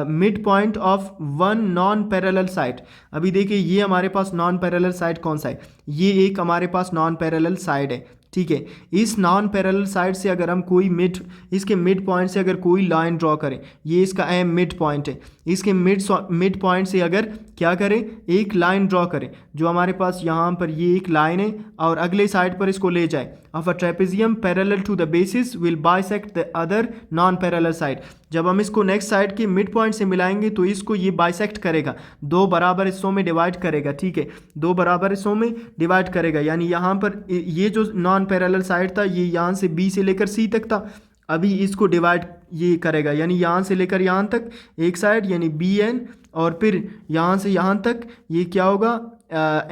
mid point of one non parallel side. अभी देखिए ये हमारे पास नॉन पैरेलल साइड कौन सा है, ये एक हमारे पास नॉन पैरेलल साइड है। ठीक है, इस नॉन पैरेलल साइड से अगर हम कोई इसके मिड पॉइंट से अगर कोई लाइन ड्रॉ करें, ये इसका एम मिड पॉइंट है, इसके मिड पॉइंट से अगर क्या करें, एक लाइन ड्रॉ करें जो हमारे पास यहाँ पर ये एक लाइन है और अगले साइड पर इसको ले जाए, of a trapezium parallel to the bases will bisect the other non parallel side. जब हम इसको नेक्स्ट साइड के मिड पॉइंट से मिलाएंगे तो इसको ये बाइसेक्ट करेगा, 2 बराबर हिस्सों में डिवाइड करेगा। ठीक है, 2 बराबर हिस्सों में डिवाइड करेगा, यानी यहाँ पर ये जो नॉन पैरेलल साइड था ये यहाँ से B से लेकर C तक था, अभी इसको डिवाइड ये करेगा, यानी यहाँ से लेकर यहाँ तक एक साइड यानी BN, और फिर यहाँ से यहाँ तक ये क्या होगा,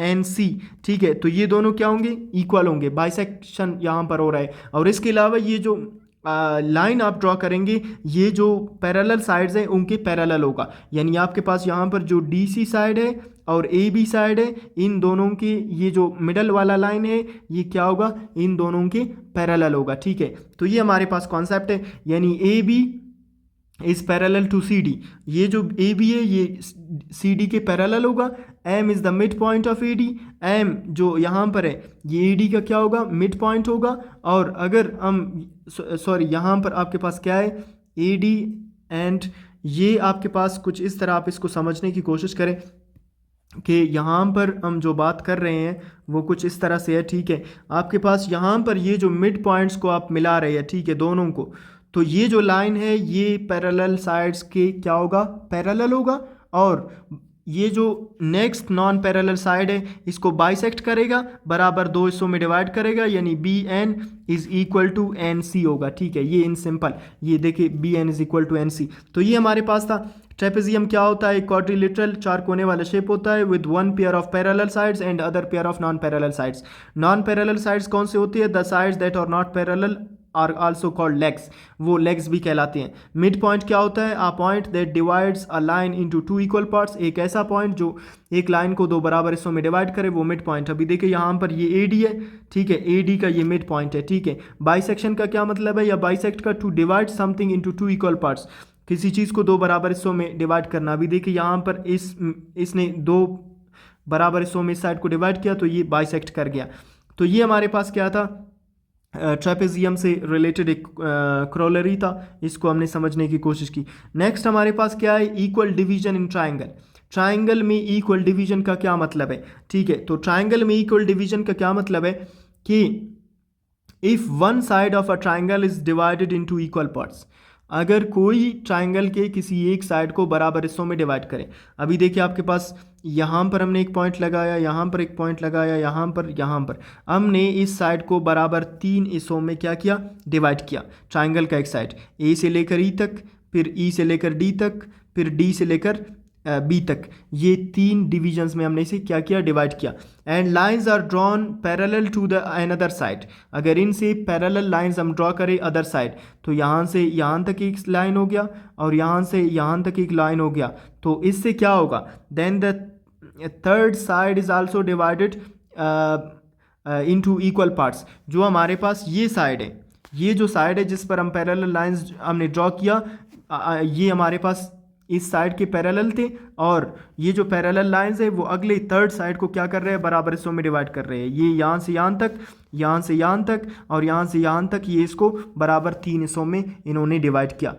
NC। ठीक है, तो ये दोनों क्या होंगे, इक्वल होंगे, बाइसेक्शन यहाँ पर हो रहा है। और इसके अलावा ये जो लाइन आप ड्रॉ करेंगे ये जो पैरेलल साइड्स हैं उनके पैरेलल होगा, यानी आपके पास यहाँ पर जो DC साइड है और AB साइड है, इन दोनों के ये जो मिडल वाला लाइन है ये क्या होगा, इन दोनों के पैरेलल होगा। ठीक है, तो ये हमारे पास कॉन्सेप्ट है, यानी AB is parallel to CD, ये जो AB है ये CD के पैरेलल होगा। M is the mid point of AD, M जो यहाँ पर है ये AD का क्या होगा, मिड पॉइंट होगा। और अगर हम सॉरी यहाँ पर आपके पास क्या है, AD एंड ये आपके पास कुछ इस तरह, आप इसको समझने की कोशिश करें कि यहाँ पर हम जो बात कर रहे हैं वो कुछ इस तरह से है। ठीक है, आपके पास यहाँ पर ये जो मिड पॉइंट्स को आप मिला रहे हैं, ठीक है, दोनों को, तो ये जो लाइन है ये पैरेलल साइड्स के क्या होगा, पैरेलल होगा, और ये जो नेक्स्ट नॉन पैरेलल साइड है इसको बाइसेक्ट करेगा, बराबर 2 हिस्सों में डिवाइड करेगा, यानी BN is equal to NC होगा। ठीक है, ये इन सिंपल, ये देखिए BN is equal to NC। तो ये हमारे पास था। ट्रेपेजियम क्या होता है, क्वाड्रिलेटरल 4 कोने वाला शेप होता है with 1 pair of parallel sides and other pair of non parallel sides. Non parallel sides कौन से होती है, the sides that are not parallel are also called legs, वो लेग्स भी कहलाते हैं। मिड पॉइंट क्या होता है? A point that divides a line into two equal parts, एक ऐसा पॉइंट जो एक लाइन को दो बराबर हिस्सों में डिवाइड करे, वो मिड पॉइंट। अभी देखिए यहाँ पर ये ए डी है, ठीक है, ए डी का ये मिड पॉइंट है, ठीक है। बाइसेक्शन का क्या मतलब है? या बाइसेक्ट का to divide something into two equal parts, किसी चीज़ को दो बराबर हिस्सों में डिवाइड करना। अभी देखिए यहाँ पर इसने दो बराबर हिस्सों में इस साइड को डिवाइड किया, तो ये बाइसेक्ट कर गया। तो ये हमारे पास क्या था? ट्रेपेजियम से रिलेटेड एक क्रोलरी था, इसको हमने समझने की कोशिश की। नेक्स्ट हमारे पास क्या है? Equal division in triangle. Triangle में इक्वल डिवीजन का क्या मतलब है? ठीक है, तो ट्राइंगल में इक्वल डिवीजन का क्या मतलब है कि if one side of a triangle is divided into equal parts, अगर कोई ट्राइंगल के किसी एक साइड को बराबर हिस्सों में डिवाइड करें। अभी देखिए आपके पास यहाँ पर हमने एक पॉइंट लगाया, यहाँ पर एक पॉइंट लगाया, यहाँ पर हमने इस साइड को बराबर तीन हिस्सों में क्या किया? डिवाइड किया। ट्राइंगल का एक साइड ए से लेकर ई तक, फिर ई से लेकर डी तक, फिर डी से लेकर बी तक, ये तीन डिविजन्स में हमने इसे क्या किया? डिवाइड किया। And lines are drawn parallel to the another side, अगर इनसे पैरेलल लाइंस हम ड्रॉ करें अदर साइड, तो यहाँ से यहाँ तक एक लाइन हो गया और यहाँ से यहाँ तक एक लाइन हो गया, तो इससे क्या होगा? Then the third side is also divided into equal parts. जो हमारे पास ये साइड है, ये जो साइड है जिस पर हम पैरेलल लाइंस हमने ड्रॉ किया, ये हमारे पास इस साइड के पैरेलल थे, और ये जो पैरेलल लाइंस है वो अगले थर्ड साइड को क्या कर रहे हैं? बराबर हिस्सों में डिवाइड कर रहे हैं। ये यहाँ से यहाँ तक, यहाँ से यहाँ तक और यहाँ से यहाँ तक, ये इसको बराबर तीन हिस्सों में इन्होंने डिवाइड किया।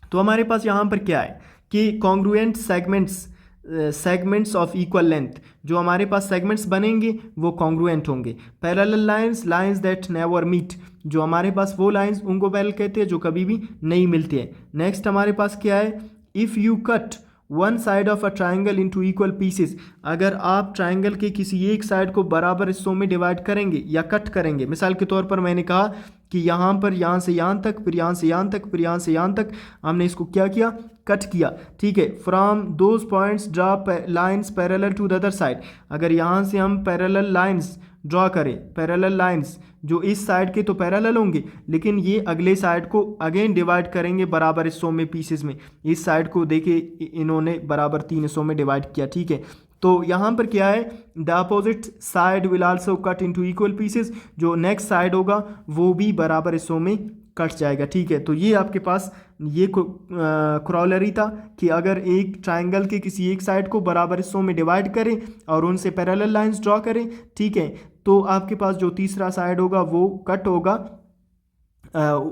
तो हमारे पास यहाँ पर क्या है कि congruent segments of equal length, जो हमारे पास सेगमेंट्स बनेंगे वो कॉन्ग्रुएंट होंगे। Parallel lines that never meet, जो हमारे पास वो लाइंस, उनको पैरेलल कहते हैं जो कभी भी नहीं मिलती है। नेक्स्ट हमारे पास क्या है? If you cut one side of a triangle into equal pieces, अगर आप ट्राइंगल के किसी एक साइड को बराबर हिस्सों में डिवाइड करेंगे या कट करेंगे, मिसाल के तौर पर मैंने कहा कि यहाँ पर यहाँ से यहाँ तक, फिर यहाँ से यहाँ तक, फिर यहाँ से यहाँ तक, हमने इसको क्या किया? कट किया, ठीक है। From those points draw lines parallel to the other side, अगर यहाँ से हम पैरेलल लाइंस ड्रॉ करें, पैरेलल लाइंस जो इस साइड के तो पैरेलल होंगे, लेकिन ये अगले साइड को अगेन डिवाइड करेंगे बराबर हिस्सों में, पीसेस में। इस साइड को देखिए इन्होंने बराबर तीन हिस्सों में डिवाइड किया, ठीक है। तो यहाँ पर क्या है? The opposite side will also cut into equal pieces, जो नेक्स्ट साइड होगा वो भी बराबर हिस्सों में कट जाएगा, ठीक है। तो ये आपके पास ये क्रॉलरी था कि अगर एक ट्राइंगल के किसी एक साइड को बराबर हिस्सों में डिवाइड करें और उनसे पैरेलल लाइंस ड्रॉ करें, ठीक है, तो आपके पास जो तीसरा साइड होगा वो कट होगा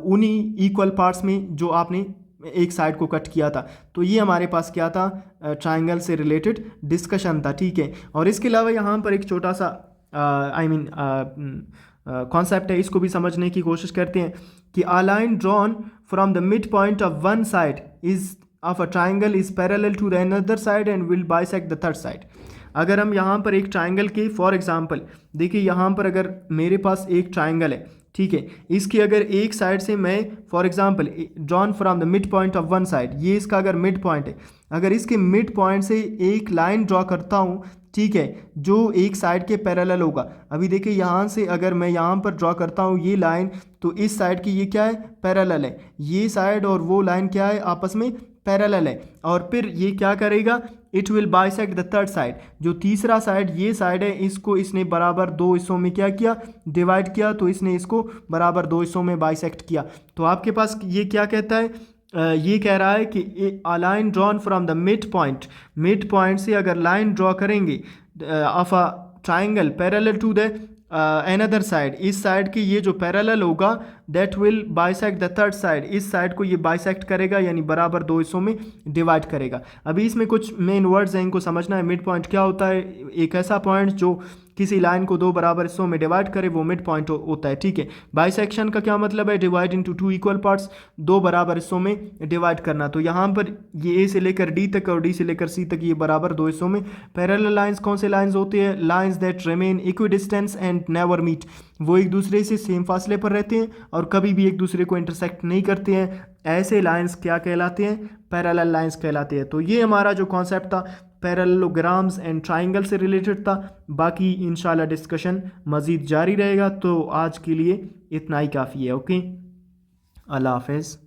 उन्हीं इक्वल पार्ट्स में जो आपने एक साइड को कट किया था। तो ये हमारे पास क्या था? ट्राइंगल से रिलेटेड डिस्कशन था, ठीक है। और इसके अलावा यहाँ पर एक छोटा सा कॉन्सेप्ट है, इसको भी समझने की कोशिश करते हैं कि a line drawn from the mid point of one side is of a triangle is parallel to the another side and will bisect the third side. अगर हम यहाँ पर एक ट्राइंगल के, फॉर एग्जांपल देखिए यहाँ पर अगर मेरे पास एक ट्राइंगल है, ठीक है, इसकी अगर एक साइड से मैं for example drawn from the mid point of one side, ये इसका अगर मिड पॉइंट है, अगर इसके मिड पॉइंट से एक लाइन ड्रॉ करता हूँ, ठीक है, जो एक साइड के पैरेलल होगा। अभी देखिए यहाँ से अगर मैं यहाँ पर ड्रॉ करता हूँ ये लाइन, तो इस साइड की ये क्या है? पैरेलल है। ये साइड और वो लाइन क्या है? आपस में पैरेलल है। और फिर ये क्या करेगा? It will bisect the third side, जो तीसरा साइड ये साइड है, इसको इसने बराबर दो हिस्सों में क्या किया? डिवाइड किया, तो इसने इसको बराबर दो हिस्सों में बाइसेक्ट किया। तो आपके पास ये क्या कहता है? ये कह रहा है कि a line drawn from the mid point से अगर लाइन ड्रॉ करेंगे of a triangle parallel to the another side, इस साइड की ये जो पैरेलल होगा that will bisect the third side, इस साइड को ये बाइसेक्ट करेगा, यानी बराबर दो हिस्सों में डिवाइड करेगा। अभी इसमें कुछ मेन वर्ड्स हैं, इनको समझना है। मिड पॉइंट क्या होता है? एक ऐसा पॉइंट जो किसी लाइन को दो बराबर हिस्सों में डिवाइड करे, वो मिड पॉइंट होता है, ठीक है। बाइसेक्शन का क्या मतलब है? Divide into two equal parts, दो बराबर हिस्सों में डिवाइड करना। तो यहाँ पर ये ए से लेकर डी तक और डी से लेकर सी तक ये बराबर दो हिस्सों में। पैरेलल लाइंस कौन से लाइंस होते हैं? Lines that remain equidistance and never meet, वो एक दूसरे से सेम फासले पर रहते हैं और कभी भी एक दूसरे को इंटरसेक्ट नहीं करते हैं। ऐसे लाइंस क्या कहलाते हैं? पैरेलल लाइंस कहलाते हैं। तो ये हमारा जो कॉन्सेप्ट था पैरेललोग्राम्स एंड ट्राइंगल से रिलेटेड था। बाकी इंशाल्लाह डिस्कशन मज़ीद जारी रहेगा। तो आज के लिए इतना ही काफ़ी है। ओके, अल्लाह हाफिज़।